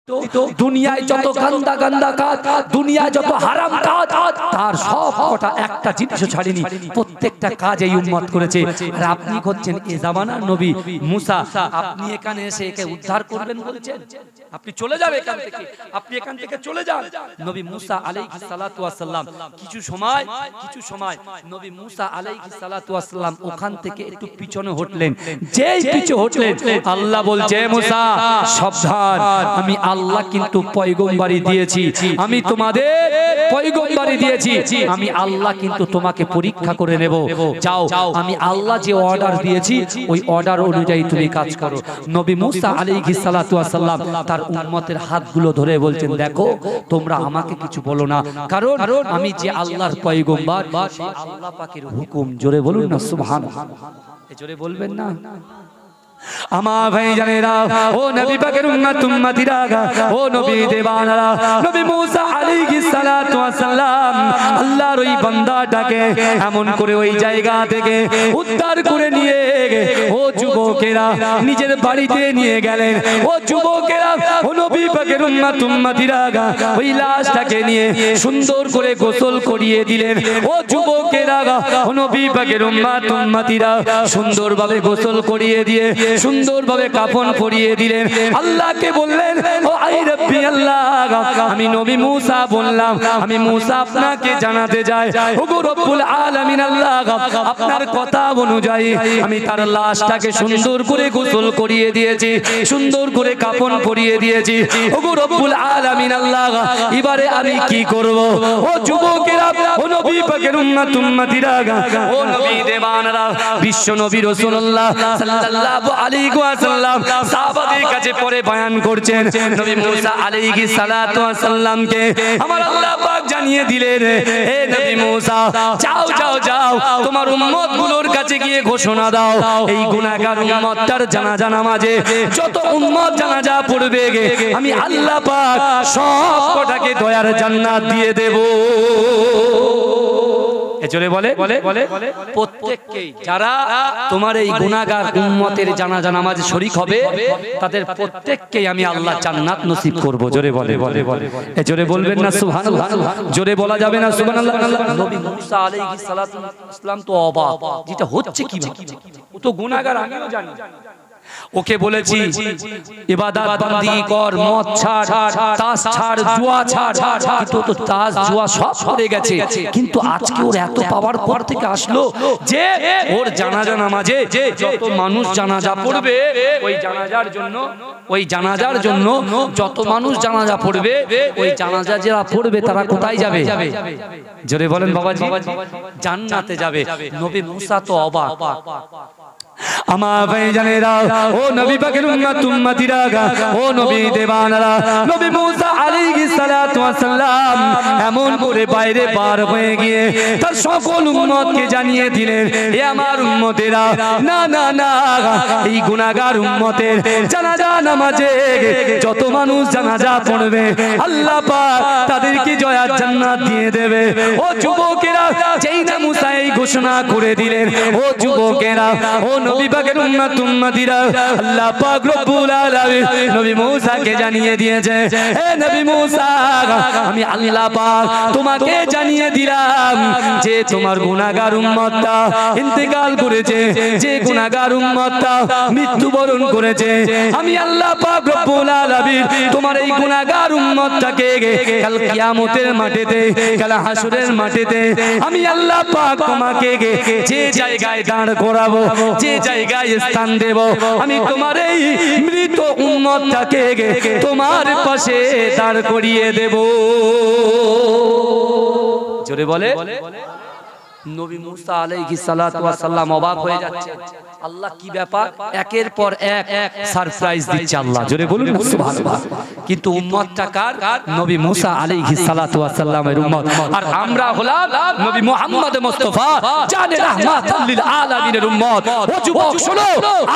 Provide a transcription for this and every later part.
দুনিয়ায় যত গান্দা গান্দা কাজ, দুনিয়ায় যত হারাম কাজ, তার সব কটা একটা জিনিসও ছাড়েনি, প্রত্যেকটা কাজ এই উম্মত করেছে। আর আপনি হচ্ছেন এ জামানার নবী মুসা, আপনি এখানে এসে একে উদ্ধার করবেন বলছেন? আপনি চলে যাবেন এখান থেকে, আপনি এখান থেকে চলে যান। নবী মুসা আলাইহিস সালাতু ওয়াস সালাম কিছু সময় নবী মুসা আলাইহিস সালাতু ওয়াস সালাম ওখান থেকে একটু পিছনে হটলেন। যেই পিছু হটলেন, আল্লাহ বলছে মুসা সাবধান, আমি আল্লাহ কিন্তু পয়গম্বরী দিয়েছি, আমি তোমাদের পয়গম্বরী দিয়েছি, আমি আল্লাহ কিন্তু তোমাকে পরীক্ষা করে নেব। যাও, আমি আল্লাহ যে অর্ডার দিয়েছি ওই অর্ডার অনুযায়ী তুমি কাজ করো। নবী মুসা আলাইহিস সালাতু ওয়াস সালাম তার উম্মতের হাতগুলো ধরে বলছেন, দেখো তোমরা আমাকে কিছু বলো না, কারণ আমি যে আল্লাহর পয়গম্বর, সেই আল্লাহ পাকের হুকুম। জোরে বলুন না সুবহানাল্লাহ, জোরে বলবেন না? আমার ভাইজানেরা, ও নবী পাকের উম্মতিরা, ও নবী দেবানারা, নবী মুসা আলাইহিস সালাতু ওয়াস সালাম আল্লাহর ওই বান্দাটাকে এমন করে ওই জায়গা থেকে উদ্ধার করে নিয়ে, ও যুবকেরা নিজের বাড়িতে নিয়ে গেলেন। ও যুবকেরা, ও নবী পাকের উম্মতিরা ওই লাশটাকে নিয়ে সুন্দর করে গোসল করিয়ে দিলেন। ও যুবকেরা, ও নবী পাকের উম্মতিরা সুন্দরভাবে গোসল করিয়ে দিয়ে সুন্দরভাবে কাফন পরিয়ে দিলেন। আল্লাহকে বললেন, ও আই রব্বি আল্লাহ, আমি নবী মুসা বললাম, আমি মুসা আপনাকে জানাতে যাই, ওগো রব্বুল আলামিন আল্লাহ, আপনার কথা অনুযায়ী আমি তার লাশটাকে সুন্দর করে গোসল করিয়ে দিয়েছি, সুন্দর করে কাফন পরিয়ে দিয়েছি, ওগো রব্বুল আলামিন আল্লাহ, এবারে আমি কি করব? ও যুবকেরা, ও নবী পাকের উম্মতিরা, ও নবী দেবানরা, বিশ্ব নবী রাসূলুল্লাহ সাল্লাল্লাহু আলাইহি ওয়াসাল্লাম সাহাবাদের কাছে পরে বয়ান করছেন, নবী মুসা আলাইহিস সালাতু ওয়াস সালামকে আমার আল্লাহ পাক জানিয়ে দিলেন, হে নবী মুসা, যাও যাও যাও, তোমার উম্মতগুলোর কাছে গিয়ে ঘোষণা দাও, এই গুনাহগার উম্মতটার জানাজা নামাজে যত উম্মত জানাজা পড়বে, আমি আল্লাহ পাক সব কটাকে দয়ার জান্নাত দিয়ে দেব। চলে বলে প্রত্যেককেই যারা তোমার এই গুনাহগার উম্মতের জানাজা নামাজে শরীক হবে, তাদের প্রত্যেককেই আমি আল্লাহ জান্নাত নসিব করব। জোরে বলে জোরে বলবেন না সুবহানাল্লাহ? জোরে বলা যাবে না সুবহানাল্লাহ? নবী মুসা আলাইহিস সালাতু ওয়াস সালাম তো অবাক, যেটা হচ্ছে কি, ও তো গুনাহগার, আমিও জানি। ওকে বলেছি ইবাদত বন্দি কর, মদ ছাড়, তাস ছাড়, জুয়া ছাড়, কিন্তু তো তাস জুয়া সব করে গেছে। কিন্তু আজকে ওর এত পাওয়ার পর থেকে আসলো যে ওর জানাজা নামাজে যত মানুষ জানাজা পড়বে, ওই জানাজার জন্য যত মানুষ জানাজা পড়বে, ওই জানাজা যারা পড়বে তারা কোথায় যাবে? জোরে বলেন বাবাজি, জান্নাতে যাবে। নবী মুসা তো অবাক। আমার ভাইজানেরা, ও নবী পাকের উম্মতিরা, ও নবী দেবানারা, নবী মুসা আলাইহিস সালাতু ওয়াস সালাম এমন করে বাইরে পার হয়ে গিয়ে তার সকল উম্মতকে জানিয়ে দিলেন, হে আমার উম্মতেরা, না না না, এই গুনাহগার উম্মতের জানাজা নামাজে যত মানুষ জানাজা পড়বে, আল্লাহ পাক তাদেরকে জয়ার জান্নাত দিয়ে দেবে। ও যুবকেরা, যেই না মুসা এই ঘোষণা করে দিলেন, ও যুবকেরা, ও নবী পাকের উম্মতিরা, আল্লাহ পাক রব্বুল আলামিন নবী মুসাকে জানিয়ে দিয়েছে, হে নবী মুসা, আমি আল্লাহ পাক তোমাকে জানিয়ে দিলাম যে তোমার গুনাহগার উম্মতটা ইন্তেকাল করেছে, যে গুনাহগার উম্মতটা মৃত্যুবরণ করেছে, আমি আল্লাহ পাক রব্বুল আলামিন তোমার এই গুনাহগার উম্মতটাকে কাল কিয়ামতের মাঠেতে, কাল হাসরের মাঠেতে আমি আল্লাহ পাক তোমাকে যে জায়গায় দাঁড় করাবো, যে জায়গায় স্থান দেব, আমি তোমার এই মৃত উম্মতটাকে তোমার পাশে দাঁড় করিয়ে দেব। জোরে বলে নবী মুসা আলাইহিস সালাতু ওয়াস সালাম অবাক হয়ে যাচ্ছে, আল্লাহ কি ব্যাপার, একের পর এক সারপ্রাইজ দিচ্ছে আল্লাহ। জোরে বলুন সুবহানাল্লাহ। কিন্তু উম্মতটা কার? নবী মুসা আলাইহিস সালাতু ওয়াস সালামের উম্মত, আর আমরা হলাম নবী মুহাম্মদ মুস্তাফা জানে রাহমাতুল লিল আলামিনের উম্মত। ও যুবক শোনো,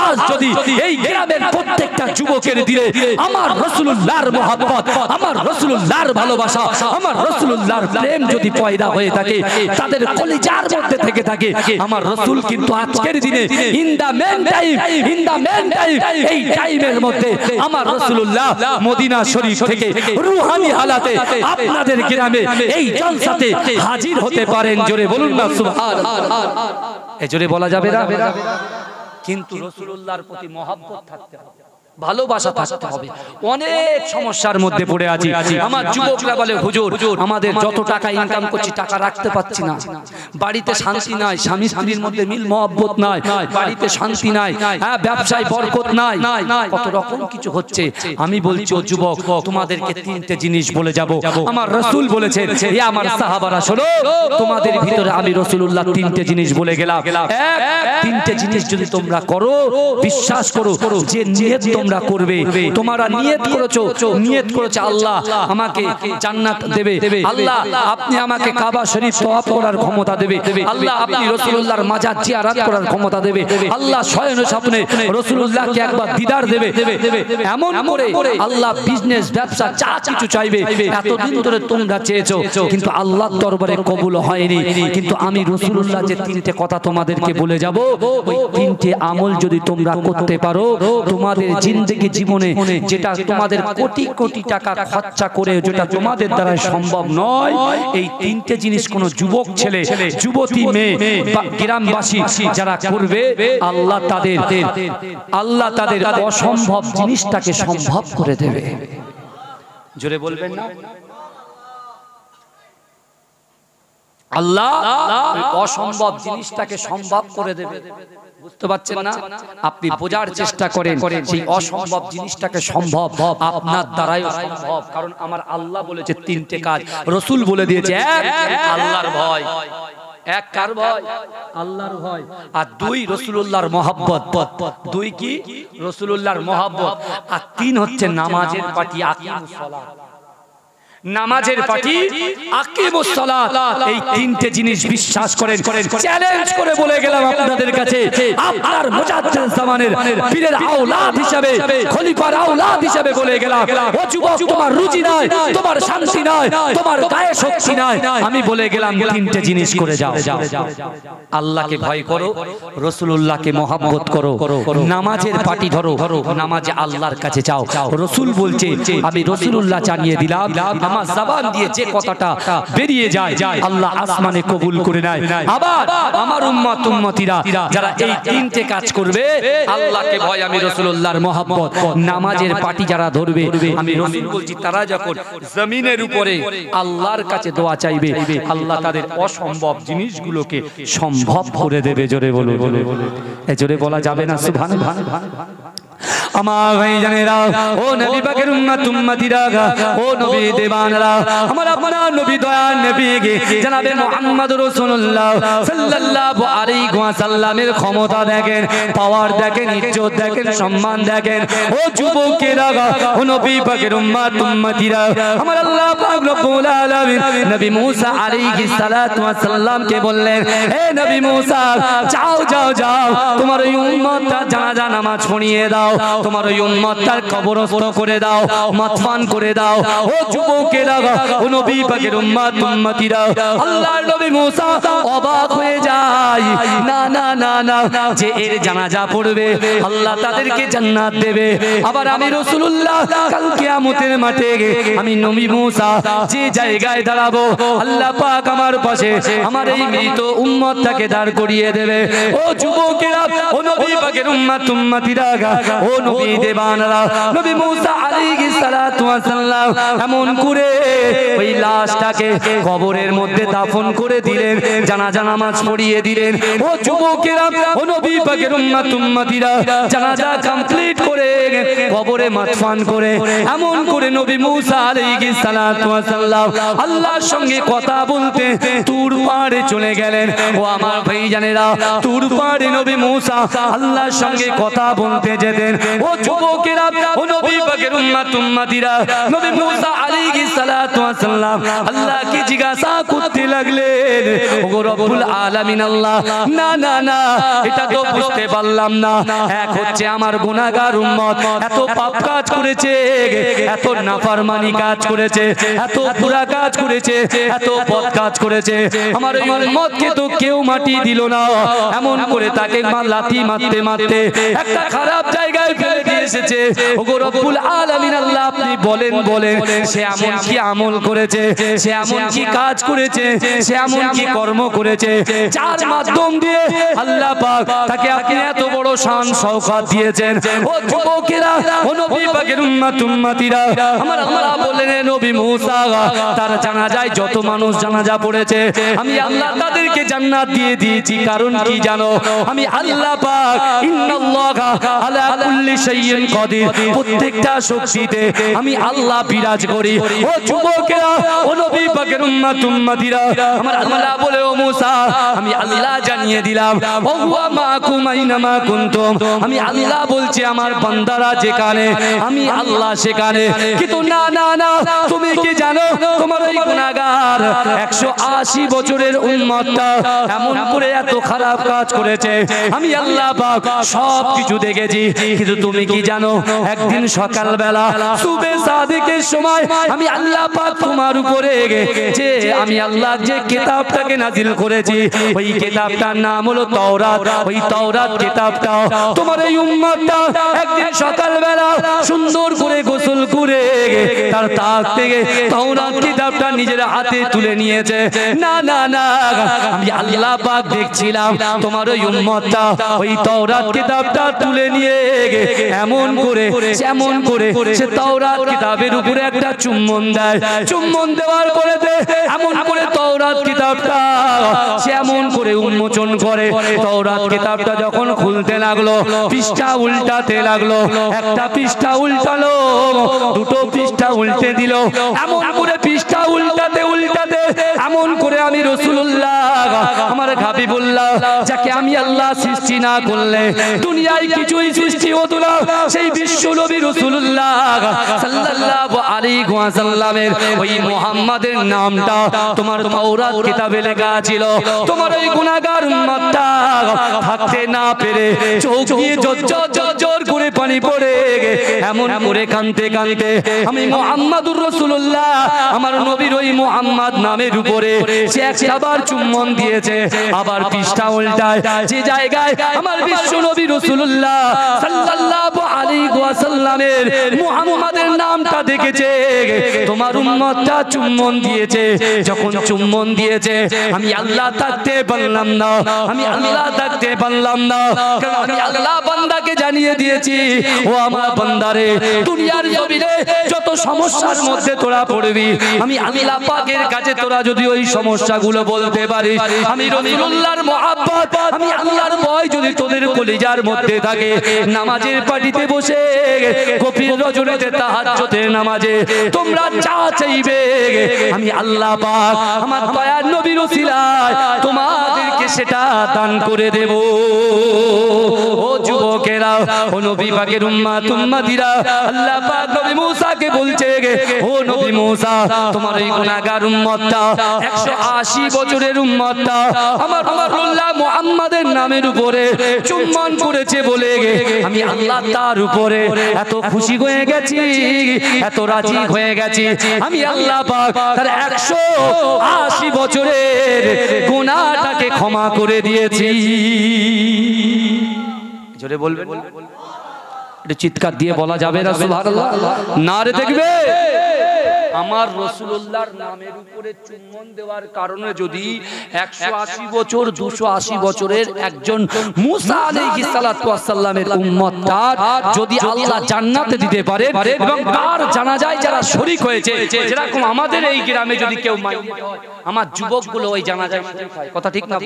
আজ যদি এই গ্রামের প্রত্যেকটা যুবকের দিলে আমার রাসূলুল্লাহর মুহাব্বত, আমার রাসূলুল্লাহর ভালোবাসা, আমার রাসূলুল্লাহর প্রেম যদি পয়দা হয়ে থাকে, তাদের কলিজার মধ্যে থেকে থাকে, আমার রাসূল কিন্তু আজকের দিনে দ্য মেন টাইম এই টাইমের মধ্যে আমার রাসূলুল্লাহ মদিনা শরীফ থেকে রূহানি হালাতে আপনাদের গ্রামে এই জলসাতে হাজির হতে পারেন। জোরে বলুন না সুবহানাল্লাহ। এই জোরে বলা যাবে না? কিন্তু রাসূলুল্লাহর প্রতি মহব্বত থাকতে হবে, ভালোবাসা থাকতে হবে। অনেক সমস্যার মধ্যে পড়ে আছি। আমার যুবকরা বলে হুজুর আমাদের যত টাকা ইনকাম করছি টাকা রাখতে পাচ্ছি না, বাড়িতে শান্তি নাই, স্বামী স্ত্রীর মধ্যে মিল মহব্বত নাই, বাড়িতে শান্তি নাই, হ্যাঁ ব্যবসায় বরকত নাই, কত রকম কিছু হচ্ছে। আমি বলছি ও যুবক তোমাদেরকে তিনটে জিনিস বলে যাব। আমার রাসূল বলেছেন, হে আমার সাহাবারা শোনো, তোমাদের ভিতরে আমি রাসূলুল্লাহ তিনটে জিনিস বলে গেলাম। এক, তিনটে জিনিস যদি তোমরা করো, বিশ্বাস করো যে নিয়ত তোমরা করবে, তোমরা নিয়ত করেছো আল্লাহ আমাকে জান্নাত দেবে, আল্লাহ আপনি আমাকে কাবা শরীফ তওয়াফ করার ক্ষমতা দেবে, আল্লাহ আপনি রাসূলুল্লাহর মাজার জিয়ারত করার ক্ষমতা দেবে, আল্লাহ শয়ন স্বপ্নে রাসূলুল্লাহকে একবার দিদার দেবে। এমন করে আল্লাহ বিজনেস ব্যবসা যা কিছু চাইবে এতদিন ধরে তোমরা চেয়েছো, কিন্তু আল্লাহর দরবারে কবুল হয়নি। কিন্তু আমি রাসূলুল্লাহ যে তিনটে কথা তোমাদেরকে বলে যাব, ওই তিনটে আমল যদি তোমরা করতে পারো, তোমাদের জিন্দেগি জীবনে যেটা তোমাদের কোটি কোটি টাকা খরচা করে যেটা তোমাদের দ্বারা সম্ভব নয়, এই তিনটে জিনিস কোন যুবক ছেলে যুবতী মেয়ে গ্রামবাসী যারা করবে, আল্লাহ তাদের অসম্ভব জিনিসটাকে সম্ভব করে দেবে। জোরে বলবেন না? আল্লাহ অসম্ভব জিনিসটাকে সম্ভব করে দেবে। বুঝতে পারছেন না? আপনি বোঝার চেষ্টা করেন, সেই অসম্ভব জিনিসটাকে সম্ভব আপনার দ্বারাই সম্ভব। কারণ আমার আল্লাহ বলেছে তিনটে কাজ, রাসূল বলে দিয়েছে। এক, আল্লাহর ভয়। এক কার ভয়? আল্লাহর ভয়। আর দুই, রাসূলুল্লাহর মহব্বত। দুই কি? রাসূলুল্লাহর মহব্বত। আর তিন হচ্ছে নামাজের পাটি, আকিমুস সালাত। নামাজের পাটি, আকিমুস সালাত। এই তিনটে জিনিস বিশ্বাস করেন, চ্যালেঞ্জ করে বলে গেলাম আপনাদের কাছে, আপনার মুজাদ্দিদ জামানের পীরের আওলাদ হিসেবে, খলিফার আওলাদ হিসেবে বলে গেলাম, ও যুবক তোমার রুচি নাই, তোমার শান্তি নাই, তোমার গায়ে শক্তি নাই, আমি বলে গেলাম তিনটে জিনিস করে যাও। আল্লাহকে ভয় করো, রাসূলুল্লাহকে মহব্বত করো, নামাজের পাটি ধরো, নামাজে আল্লাহর কাছে চাও। রাসূল বলছে আমি রাসূলুল্লাহ জানিয়ে দিলাম, আমার জবান দিয়ে যে কথাটা বেরিয়ে যায় আল্লাহ আসমানে কবুল করে নেয়। আবার আমার উম্মত উম্মতিরা যারা এই তিনটে কাজ করবে, আল্লাহকে ভয়, আমি রাসূলুল্লাহর মহব্বত, নামাজের পাটি যারা ধরবে, আমি রাসূল বলছি তারা যখন জমিনের উপরে আল্লাহর কাছে দোয়া চাইবে, আল্লাহ তাদের অসম্ভব জিনিসগুলোকে সম্ভব করে দেবে। জোরে বলো, জোরে বলা যাবে না সুবহানাল্লাহ। আমার ভাইজানেরা, ও নবী পাকের উম্মত উম্মতিরা, ও নবী দেবানরা, আমার আপনার নবী দয়ার নবী জনাবে মুহাম্মদ রাসূলুল্লাহ সাল্লাল্লাহু আলাইহি ওয়াসাল্লামের ক্ষমতা দেখেন, পাওয়ার দেখেন, ইজ্জত দেখেন, সম্মান দেখেন। ও যুবকেরা, ও নবী পাকের উম্মত উম্মতিরা, আমার আল্লাহ পাক রব্বুল আলামিন নবী মুসা আলাইহিস সালাতু ওয়াস সালামকে বললেন, হে নবী মুসা, যাও যাও যাও, তোমার এই উম্মতটা জানাজা নামাজ পড়িয়ে দাও, তোমার ওই উম্মতটার কবরস্থ করে দাও, মাতফান করে দাও। ও যুবকেরা, ও নবী পাকের উম্মত উম্মতিরা, আল্লাহর নবী মুসা অবাক হয়ে যায়, না না না না, যে এর জানাজা পড়বে আল্লাহ তাদেরকে জান্নাত দেবে। আবার আমি রাসূলুল্লাহ কাল কিয়ামতের মাঠে আমি নবী মুসা যে জায়গায় দাঁড়াবো, আল্লাহ পাক আমার পাশে আমার এই মৃত উম্মতটাকে দাঁড় করিয়ে দেবে। ও যুবকেরা, ও নবী পাকের উম্মত উম্মতিরা, ও নবী দেবানরা, নবী মুসা আলাইহিস সালাতু ওয়াস সালাম এমন করে ওই লাশটাকে কবরের মধ্যে দাফন করে দিলেন, জানাজা নামাজ পড়িয়ে দিলেন। ও যুবকেরা, ও নবী পাকের উম্মত উম্মতিরা, জানাজা কমপ্লিট করে কবরে মাতফান করে এমন করে নবী মুসা আলাইহিস সালাতু ওয়াস সালাম আল্লাহর সঙ্গে কথা বলতে তুর পাড়ে চলে গেলেন। ও আমার ভাইজানেরা, তুর পাড়ে নবী মুসা আল্লাহর সঙ্গে কথা বলতে যেতেন। ও যুবকেরা, ও নবী পাকের উম্মত উম্মতিরা, নবী মুসা আলাইহিস সালাতু ওয়াস সালাম আল্লাহকে জিজ্ঞাসা করতে লাগলেন, ওগো রব্বুল আলামিন আল্লাহ, না না না, এটা তো বুঝতে পারলাম না। এক হচ্ছে আমার গুনাহগার উম্মত এত পাপ কাজ করেছে, এত নাফরমানি কাজ করেছে, এত বুরা কাজ করেছে, এত বদ কাজ করেছে, আমার এই উম্মতকে তো কেউ মাটি দিল না, এমন করে তাকে লাথি মারতে মারতে একটা খারাপ জায়গায় ফেলে দিয়ে এসেছে। ওগো রব্বুল আলামিন আল্লাহ, আপনি বলেন সে এমন কি আমল করেছে, সে এমন কি কাজ করেছে, সে এমন কি কর্ম করেছে যার মাধ্যম দিয়ে আল্লাহ পাক তাকে আপনি এত বড় শান শওকত দিয়েছেন। ও যুবকেরা, ও নবী পাকের উম্মতিরা, আমার আল্লাহ বললেন নবী মুসা তার জানাজায় যত মানুষ জানাজা পড়েছে আমি আল্লাহ তাদেরকে জান্নাত দিয়ে দিয়েছি। কারণ কি জানো? আমি আল্লাহ পাক ইন্নাল্লাহা আলা কুল্লি শাইইন কাদির, প্রত্যেকটা শক্তিতে আমি আল্লাহ বিরাজ করি। ও যুবকেরা, ও নবী পাকের উম্মতিরা, আমার আল্লাহ বলে ও মুসা আমি আল্লাহ জানিয়ে দিলাম ও হুয়া মাকুম আইনামা কুনতুম, আমি আল্লাহ বলছি আমার বান্দারা যেখানে আমি আল্লাহ সেখানে। কিন্তু না না না, তুমি কি জানো তোমার ওই গুনাহগার 180 বছরের উম্মতটা এমন করে এত খারাপ কাজ করেছে, আমি আল্লাহ পাক সব কিছু দেখেছি। কিন্তু তুমি কি জানো একদিন সকালবেলা সুবে সাদিকের সময় আমি আল্লাহ পাক তোমার উপরে যে আমি আল্লাহ যে কিতাবটাকে নাজিল করেছি ওই কিতাবটার নাম হলো তাওরাত। ওই তাওরাত কিতাবটা তোমার এই উম্মতটা একদিন সকালবেলা সুন্দর করে গোসল করে তার তাক থেকে তাওরাত কিতাবটা নিজের হাতে তুলে নিয়েছে। না না না, আমি আল্লাহ পাক দেখছিলাম তোমার ওই উম্মতটা ওই তাওরাত কিতাবটা তুলে নিয়ে এমন করে সে তাওরাত কিতাবের উপরে একটা চুম্বন দেয়। চুম্বন দেওয়ার পরে এমন করে তাওরাত কিতাবটা সে এমন করে উন্মোচন করে। তাওরাত কিতাবটা যখন খুলতে লাগলো, পৃষ্ঠা উল্টাতে লাগলো, একটা পৃষ্ঠা উল্টালো, দুটো পৃষ্ঠা উল্টে দিল, এমন করে পৃষ্ঠা উল্টাতে উল্টাতে এমন করে আমি রাসূলুল্লাহ আমার হাবিবুল্লাহ যাকে আমি আল্লাহ সৃষ্টি না করলে দুনিয়ায় কিছুই সৃষ্টি হতো না, সেই বিশ্ব নবী রাসূলুল্লাহ সাল্লাল্লাহু আলাইহি ওয়াসাল্লামের ওই মুহাম্মাদের নামটা তোমার তাওরাত কিতাবে লেখা ছিল। তোমার ওই গুনাহগার উম্মতটা থাকতে না পেরে চোখ দিয়ে জোর করে পানি পড়ে এমন করে কাঁদতে কাঁদতে আমি মুহাম্মাদুর রাসূলুল্লাহ আমার নবীর ওই মুহাম্মদ নামের উপরে সে একবার চুম্বন দিয়েছে, আবার পৃষ্ঠা উল্টায় যে জায়গায় আমার বিশ্ব নবী রাসূলুল্লাহ সাল্লাল্লাহু আলাইহি ওয়াসাল্লামের মুহাম্মাদের নামটা দেখেছে তোমার উম্মতটা চুম্বন দিয়েছে। যখন চুম্বন দিয়েছে আমি আল্লাহ থাকতে পারলাম না, আমি আল্লাহ থাকতে পারলাম না, কারণ আমি আল্লাহ বান্দাকে জানিয়ে দিয়েছি ও আমার বান্দারে দুনিয়ার জমিনে যত সমস্যার মধ্যে তোরা পড়বি আমি আল্লাহ পাকের কাছে তোরা যদি ওই সমস্যাগুলো বলতে পারিস, আমি রাসূলুল্লাহর মহব্বত আমি আল্লাহর ভয় যদি তোদের কলিজার মধ্যে থাকে, নামাজের পাটিতে বসে গভীর রজনীতে তাহাজ্জুদের নামাজে তোমরা যা চাইবে আমি আল্লাহ পাক আমার দয়ার নবীর ওসিলায় তোমাদেরকে সেটা দান করে দেব। ও যুবকেরা, ও নবী পাকের উম্মতিরা, আল্লাহ পাক নবী মুসাকে বলছে ও নবী মুসা তোমার এই গুনাহগার উম্মতটা 180 বছরের উম্মতটা আমার রাসূলুল্লাহ মুহাম্মাদের নামের উপরে চুম্বন করেছে বলে আমি আল্লাহ তার উপরে এত খুশি হয়ে গেছি, এত রাজি হয়ে গেছি, আমি আল্লাহ পাক তার 180 বছরের গুনাহটাকে ক্ষমা করে দিয়েছি। জোরে বলবেন, একটু চিৎকার দিয়ে বলা যাবে না সুবহানাল্লাহ? নারে দেখবে আমার রাসূলুল্লাহর নামের উপরে চুম্বন দেওয়ার কারণে যদি 180 বছর 280 বছরের একজন মুসা আলাইহিস সালাতু ওয়াস সালামের উম্মতটা যদি আল্লাহ জান্নাতে দিতে পারে এবং তার জানাজায় যারা শরীক হয়েছে, যেরকম আমাদের এই গ্রামে যদি কেউ আমার যুবকগুলো ওই জানাজায় শরীক হয়, কথা ঠিক না?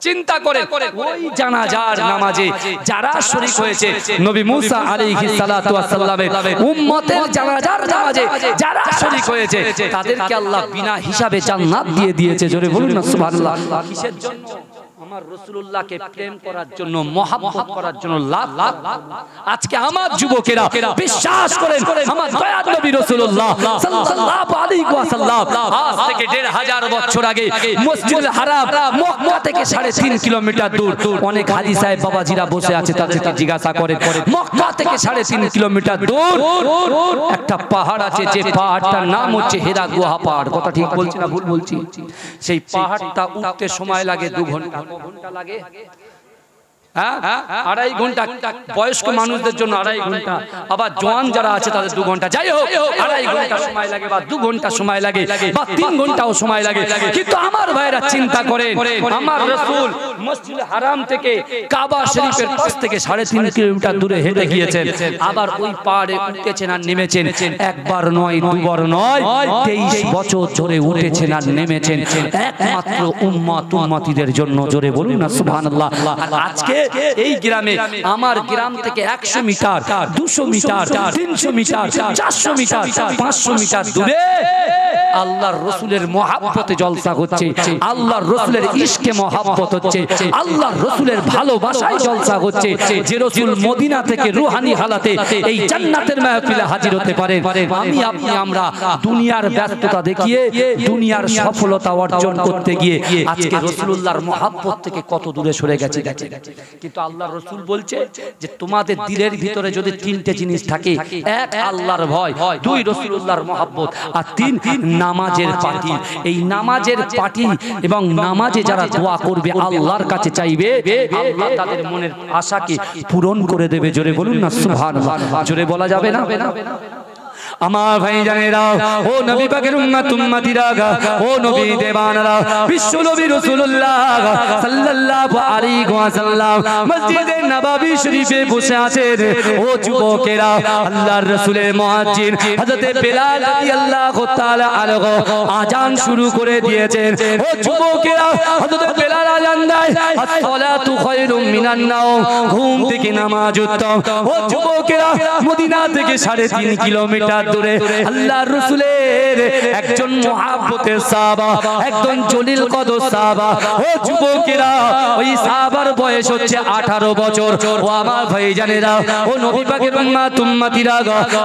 চিন্তা করে ওই জানাজার নামাজে যারা শরীক হয়েছে নবী মুসা আলাইহিস সালাতু ওয়াস সালামের উম্মতের জানাজার নামাজে যারা শরীক হয়েছে তাদেরকে আল্লাহ বিনা হিসাবে জান্নাত দিয়ে দিয়েছে। জোরে বলুন না সুবহানাল্লাহ। কিসের জন্য? আমার রাসূলুল্লাহকে প্রেম করার জন্য মহব্বত করার জন্য লাখ লাখ আজকে আমার যুবকেরা বিশ্বাস করেন আমার দয়ার নবী রাসূলুল্লাহ সাল্লাল্লাহু আলাইহি ওয়াসাল্লাম আজ থেকে 1500 বছর আগে মসজিদুল হারাম মক্কা থেকে 3.5 কিলোমিটার দূর অনেক হাজী সাহেব বাবাজিরা বসে আছে তাদেরকে জিজ্ঞাসা করেন মক্কা থেকে 3.5 কিলোমিটার দূর একটা পাহাড় আছে যে পাহাড়টার নাম হচ্ছে হেরা গুহা পাহাড় কথা ঠিক বলছি না ভুল বলছি সেই পাহাড়টা উঠতে সময় লাগে 2 ঘন্টা ঘন্টা লাগে আড়াই ঘন্টা বয়স্ক মানুষদের জন্য 2.5 ঘন্টা আবার জওয়ান যারা আছে তাদের 2 ঘন্টা যাই হোক 2.5 ঘন্টা সময় লাগে বা 2 ঘন্টা সময় লাগে বা 3 ঘন্টাও সময় লাগে কিন্তু আমার ভাইরা চিন্তা করেন আমার রাসূল মসজিদুল হারাম থেকে কাবা শরীফের পাশ থেকে 3.5 কিলোমিটার দূরে হেঁটে গিয়েছেন আবার ওই পাহাড়ে উঠেছেন আর নেমেছেন একবার নয় দুবার নয় 23 বছর ধরে উঠেছেন আর নেমেছেন একমাত্র উম্মতিদের জন্য জোরে বলুন না সুবহানাল্লাহ আজকে এই গ্রামে আমার গ্রাম থেকে 100 metre 200 metre 300 metre 400 metre 500 metre দূরে আল্লাহর রাসূলের মহব্বতে জলসা হচ্ছে আল্লাহর রাসূলের ইশকে মহব্বত হচ্ছে আল্লাহর রাসূলের ভালোবাসায় জলসা হচ্ছে যে রাসূল মদিনা থেকে রূহানি হালাতে এই জান্নাতের মাহফিলে হাজির হতে পারেন আমি আপনি আমরা দুনিয়ার ব্যস্ততা দেখিয়ে দুনিয়ার সফলতা অর্জন করতে গিয়ে আজকে রাসূলুল্লাহর মহব্বত থেকে কত দূরে সরে গেছে কিন্তু আল্লাহর রাসূল বলছে যে তোমাদের দিলের ভিতরে যদি 3টে জিনিস থাকে এক আল্লাহর ভয় 2 রাসূলুল্লাহর মহব্বত আর 3 নামাজের পাটি এই নামাজের পাটি এবং নামাজে যারা দোয়া করবে আল্লাহর কাছে চাইবে আল্লাহ তাদের মনের আশাকে পূরণ করে দেবে জোরে বলুন না সুবহানাল্লাহ জোরে বলা যাবে না আমার ভাই জানেরা ও নবী পাকের উম্মতিরা ও নবী দেবানরা বিশ্ব নবী রাসূলুল্লাহ সাল্লাল্লাহু আলাইহি ওয়াসাল্লাম মসজিদে নববী শরীফে বসে আছেন ও যুবকেরা আল্লাহর রাসূলের মুয়াজ্জিন হযরত বেলাল রাদিয়াল্লাহু তাআলা আনহু আযান শুরু করে দিয়েছেন ও যুবকেরা হযরত বেলাল আযান দেয় as-সালাতু খায়রুম মিনান নাওম ঘুম থেকে নামাজ উত্তম ও যুবকেরা মদিনা থেকে 3.5 কিলোমিটার দূরে আল্লাহর রাসূলের একজন মুহাব্বতের সাহাবা একজন জলিল কদর সাহাবা ও যুবকেরা ওই সাহাবার বয়স হচ্ছে 18 বছর ও আমার ভাইজানেরা ও নবী পাকের উম্মতিরা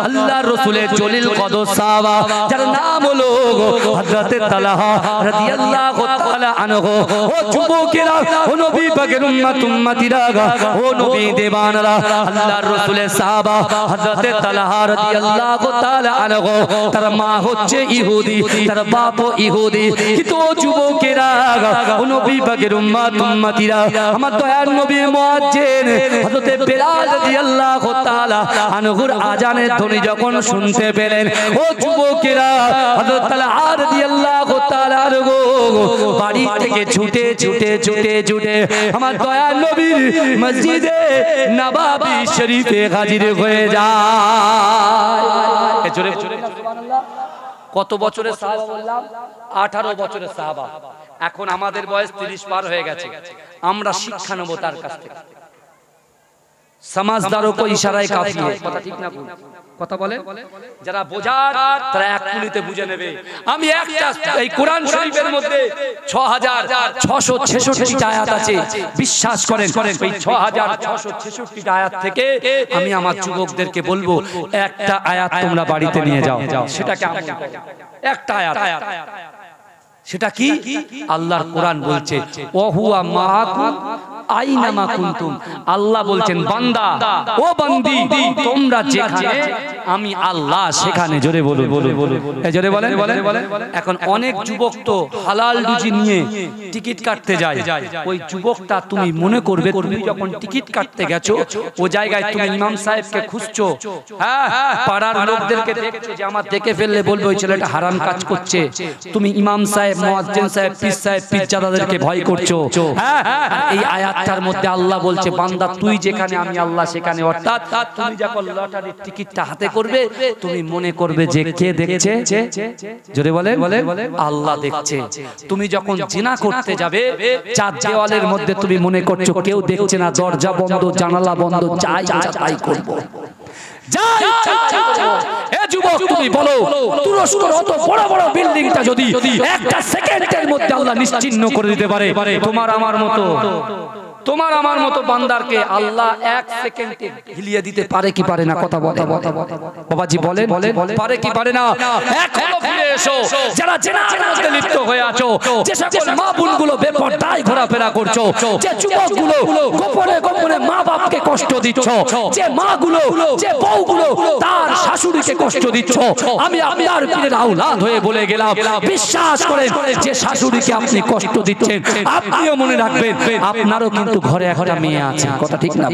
আল্লাহর রাসূলের জলিল কদর সাহাবা যার নাম হলো হযরত তালহা রাদিয়াল্লাহু তাআলা আনহু ও যুবকেরা ও নবী পাকের উম্মতিরা ও নবী দেবানরা আল্লাহর রাসূলের সাহাবা হযরত তালহা রাদিয়াল্লাহু তাআলা আনহু তার মা হচ্ছে ইহুদি তার বাপও ইহুদি কিন্তু যুবকেরা ও নবী পাকের উম্মতিরা আমার দয়ার নবীর মুয়াজ্জিন হযরত বেলাল রাদিয়াল্লাহু তাআলা আনহুর আযানের ধ্বনি যখন শুনতে পেলেন ও যুবকেরা হযরত তালহা রাদিয়াল্লাহু তাআলা আনহু বাড়ি থেকে ছুটে আমার দয়ার নবীর মসজিদে নববী শরীফে হাজির হয়ে যায় জোরে সুবহানাল্লাহ কত বছরের সাহাবা বললাম 18 বছরের সাহাবা এখন আমাদের বয়স 30 পার হয়ে গেছে আমরা শিক্ষা নেব তার কাছ থেকে समझदारों को इशाराए काफी है কথা ঠিক না ভুল কথা বলে যারা বোঝার তারা এক মিনিটে বুঝে নেবে আমি একটা এই কোরআন শরীফের মধ্যে 6666 আয়াত আছে বিশ্বাস করেন এই 6666 আয়াত থেকে আমি আমার যুবকদেরকে বলবো একটা আয়াত তোমরা বাড়িতে নিয়ে যাও সেটাকে একটা আয়াত সেটা কি আল্লাহর কোরআন বলছে ওয়া হুয়া মাআকুম আইনামা কুনতুম আল্লাহ বলছেন বান্দা ও বান্দি তোমরা যেখানে আমি আল্লাহ সেখানে জোরে বলো জোরে বলেন এখন অনেক যুবক তো হালাল রুজি নিয়ে টিকিট কাটতে যায় ওই যুবকটা তুমি মনে করবে তুমি যখন টিকিট কাটতে গেছো ও জায়গায় তুমি ইমাম সাহেবকে খুঁজছো হ্যাঁ পাড়ার লোকদেরকে দেখছো যে আমার দেখে ফেললে বলবে ওই ছেলেটা হারাম কাজ করছে তুমি ইমাম সাহেব মুয়াজ্জিন সাহেব পীর সাহেব পীরজাদাদেরকে ভয় করছো হ্যাঁ এই আয়াতটার মধ্যে আল্লাহ বলছে বান্দা তুই যেখানে আমি আল্লাহ সেখানে অর্থাৎ তুমি যখন লটারির টিকিটটা হাতে করবে তুমি মনে করবে যে কে দেখছে জোরে বলেন আল্লাহ দেখছে তুমি যখন জিনা করতে যাবে চার দেওয়ালের মধ্যে তুমি মনে করছো কেউ দেখছে না দরজা বন্ধ জানালা বন্ধ চাই করব যা ইচ্ছা তাই করব। এ যুবক তুমি বলো, তুরস্কের অত বড় বড় বিল্ডিংটা যদি একটা সেকেন্ডের মধ্যে আল্লাহ নিশ্চিহ্ন করে দিতে পারে, তোমার আমার মতো বান্দারকে আল্লাহ এক সেকেন্ডে হিলিয়ে দিতে পারে কি পারে না? কথা বলে বাবাজি বলেন, পারে কি পারে না? এখনো ফিরে এসো যারা জেনার মধ্যে লিপ্ত হয়ে আছো, যে সকল মা বোনগুলো বেপরদায় ঘোরাফেরা করছো, যে যুবকগুলো গোপনে গোপনে মা বাপকে কষ্ট দিচ্ছ, যে মাগুলো, যে বউগুলো তার শাশুড়িকে কষ্ট দিচ্ছ, আমি আপনার পীরের আওলাদ হয়ে বলে গেলাম, বিশ্বাস করেন যে শাশুড়িকে আপনি কষ্ট দিচ্ছেন, আপনিও মনে রাখবেন আপনারও কিন্তু ঘরে একটা মেয়ে আছে। কথা ঠিক না?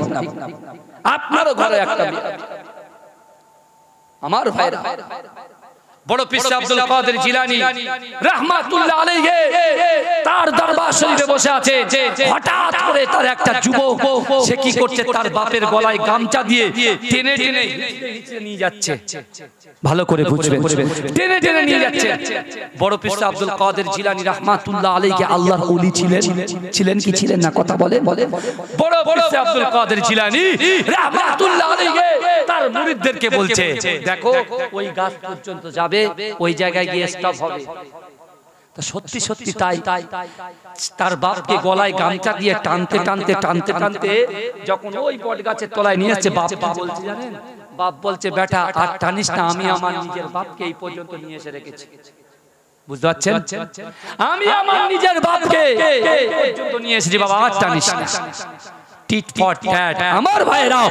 আপনারও ঘরে একটা মেয়ে। আমার ভাইরা, বড় পীর আব্দুল কাদের জিলানী রাহমাতুল্লাহ আলাইহি তার দরবার শরীফে বসে আছে। হঠাৎ করে তার একটা যুবক, সে কি করছে, তার বাপের গলায় গামছা দিয়ে টেনে টেনে নিয়ে যাচ্ছে। ভালো করে বুঝবেন, টেনে টেনে নিয়ে যাচ্ছে। বড় পীর আব্দুল কাদের জিলানী রাহমাতুল্লাহ আলাইহি আল্লাহর ওলি ছিলেন কি ছিলেন না? কথা বলেন। বড় পীর আব্দুল কাদের জিলানী রাহমাতুল্লাহ আলাইহি তার মুরিদদেরকে বলছে, দেখো ওই গাছ পর্যন্ত যাবে, ওই জায়গায় গিয়ে স্টপ হবে। সত্যি সত্যি তাই। তার বাপকে গলায় গামছা দিয়ে টানতে টানতে টানতে টানতে যখন ওই বট গাছের তলায় নিয়ে আসছে, বাপ বলছে জানেন, বাপ বলছে, বেটা আর টানিস না, আমি আমার নিজের বাপকে এই পর্যন্ত নিয়ে এসে রেখেছি। বুঝতে পারছেন? আমি আমার নিজের বাপকে এই পর্যন্ত নিয়ে এসেছি, বাবা আর টানিস না। Tit for tat. আমার ভাইরা,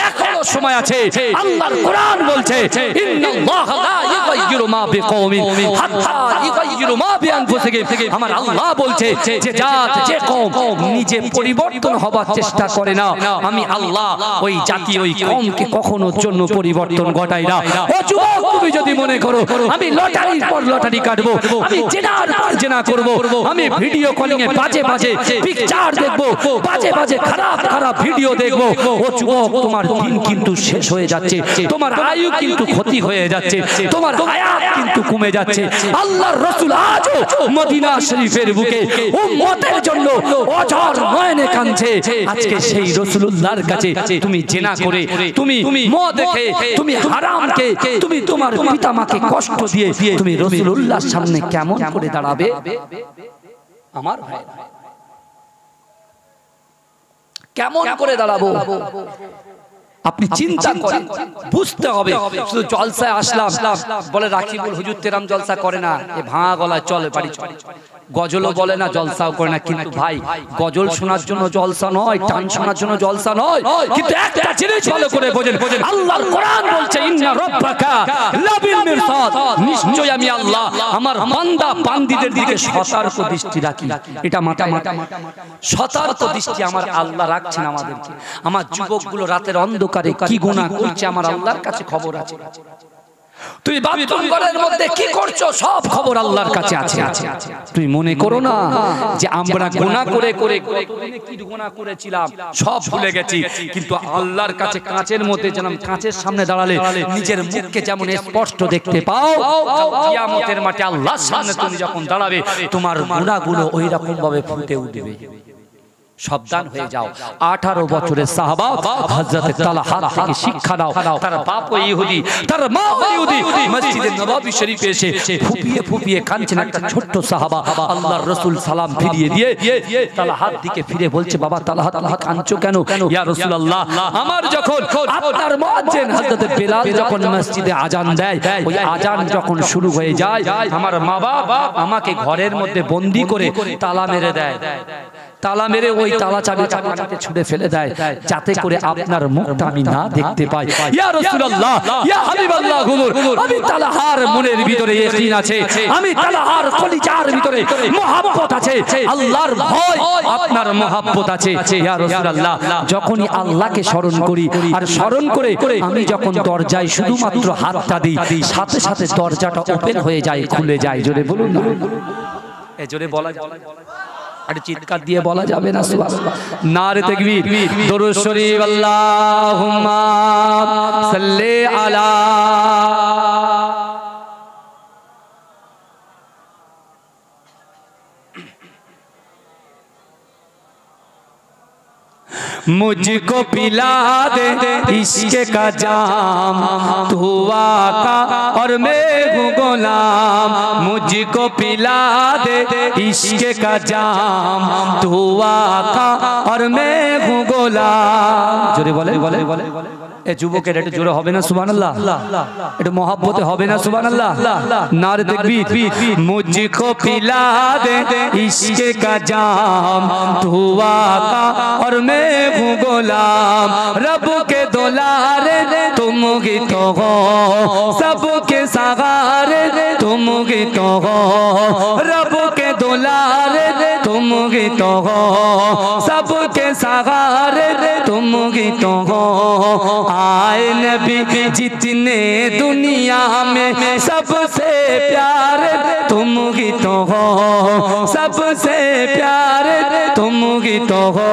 এখনো সময় আছে। আল্লাহর কোরআন বলছে, ইন্নাল্লাহা লা ইউগাইয়িরু মা বিকওমিন হাত্তা ইউগাইয়িরু মা বিআনফুসিহিম। আমার আল্লাহ বলছে যে জাত, যে কওম নিজে পরিবর্তন হবার চেষ্টা করে না, আমি আল্লাহ ওই জাতি, ওই কওমকে কখনোর জন্য পরিবর্তন ঘটাই না। ও যুবক, তুমি যদি মনে করো আমি লটারির পর লটারি কাটবো, আমি জেনার পর জেনা করব, আমি ভিডিও কলিং এ বাজে বাজে পিকচার দেখবো, বাজে বাজে খারাপ খারাপ ভিডিও দেখবো, ও যুবক, তোমার দিন কিন্তু শেষ হয়ে যাচ্ছে, তোমার আয়ু কিন্তু ক্ষতি হয়ে যাচ্ছে, তোমার হায়াত কিন্তু কমে যাচ্ছে। আল্লাহর রাসূল আজও মদিনা শরীফের বুকে উম্মতের জন্য অঝর নয়নে কাঁদছে। আজকে সেই রাসূলুল্লাহর কাছে তুমি জিনা করে, তুমি মদ খেয়ে, তুমি হারাম খেয়ে, তুমি তোমার পিতামাকে কষ্ট দিয়ে তুমি রাসূলুল্লাহর সামনে কেমন করে দাঁড়াবে? আমার ভাই, কেমন করে দাঁড়াবো? আপনি চিন্তা করেন, বুঝতে হবে। শুধু জলসায় আসলাম বলে রাকিবুল হুজুর তেরাম জলসা করে না, এ ভাঙা গলায় চলে বাড়ি চলে, গজলও বলে না, জলসাও করে না। কিন্তু ভাই, গজল শোনার জন্য জলসা নয়, টান শোনার জন্য জলসা নয়। কিন্তু একটা জিনিস ভালো করে বোঝেন, আল্লাহর কোরআন বলছে, ইন্না রাব্বাকা লাবিল মিরসাদ, নিশ্চয় আমি আল্লাহ আমার বান্দা বান্দীদের দিকে সতর্ক দৃষ্টি রাখি। এটা মাথা সতর্ক দৃষ্টি আমার আল্লাহ রাখছেন আমাদেরকে। আমার যুবকগুলো রাতের অন্ধকারে কি গুনাহ করছে আমার আল্লাহর কাছে খবর আছে। তুমি বাথরুম ঘরের মধ্যে কি করছো, সব খবর আল্লাহর কাছে আছে। তুমি মনে করো না যে আমরা গুনাহ করে করে কতদিনে কি গুনাহ করেছিলাম সব ভুলে গেছি, কিন্তু আল্লাহর কাছে কাঁচের মধ্যে যেমন কাঁচের সামনে দাঁড়ালে নিজের মুখকে যেমন স্পষ্ট দেখতে পাও, কিয়ামতের মাঠে আল্লাহর সামনে তুমি যখন দাঁড়াবে তোমার গুনাহগুলো ওই রকম ভাবে ফুটে উঠবে। সাবধান হয়ে যাও। 18 বছরের সাহাবা হযরত তালহা থেকে শিক্ষা নাও। তার বাপও ইহুদি, তার মাও ইহুদি। মসজিদে নববী শরীফে এসে ফুপিয়ে ফুপিয়ে কাঁদছেন একটা ছোট্ট সাহাবা। আল্লাহর রাসূল সালাম ফিরিয়ে দিয়ে তালহার দিকে ফিরে বলছে, বাবা তালহা, কাঁদছো কেন? ইয়া রাসূলুল্লাহ, আমার যখন আপনার মুয়াজ্জিন হযরত বেলাল যখন মসজিদে আজান দেয়, ওই আজান যখন শুরু হয়ে যায়, আমার মা বাবা আমাকে ঘরের মধ্যে বন্দী করে তালা মেরে দেয়। তালা মেরে ওই তালা চাবিটা মাটিতে ছুঁড়ে ফেলে দেয়, যাতে করে আপনার মুখটা আমি না দেখতে পাই। ইয়া রাসূলুল্লাহ, ইয়া হাবিবাল্লাহ, আমি তালহার মনের ভিতরে ইয়াকিন আছে, আমি তালহার কলিজার ভিতরে মহব্বত আছে, আল্লাহর ভয় আপনার মহব্বত আছে। ইয়া রাসূলুল্লাহ, যখনই আল্লাহকে স্মরণ করি আর স্মরণ করে আমি যখন দরজায় শুধুমাত্র হাতটা দিই, সাথে সাথে দরজাটা ওপেন হয়ে যায়, খুলে যায়। জোরে বলুন না, এ জোরে বলা যায়, আরে চিৎকার দিয়ে বলা যাবে না? সুবহানাল্লাহ, নারে তাকবীর, দরুদ শরীফ, আল্লাহুম্মা সাল্লি আলা मुझको पिला दे इश्क का जाम, तू आका और मैं हूँ गुलाम। मुझको पिला दे इश्क का जाम, तू आका और मैं हूँ गुलाम। जोरे बोले बोले बोले ए যুবকের একটু জোরে হবে না সুবহানাল্লাহ, একটু মহব্বতে হবে না সুবহানাল্লাহ, নারে তাকবীর। मुझको पिला दे इश्क का जाम, तू आका और मैं हूँ गुलाम। रब के दुलारे तुम ही तो हो, सबके सहारे तुम ही तो हो। रब के दुलारे तुम ही तो हो, सबके सहारे तुम ही तो हो। आए नबी जितने दुनिया में सबसे प्यारे तुम ही तो हो, सबसे प्यारे तुम ही तो हो।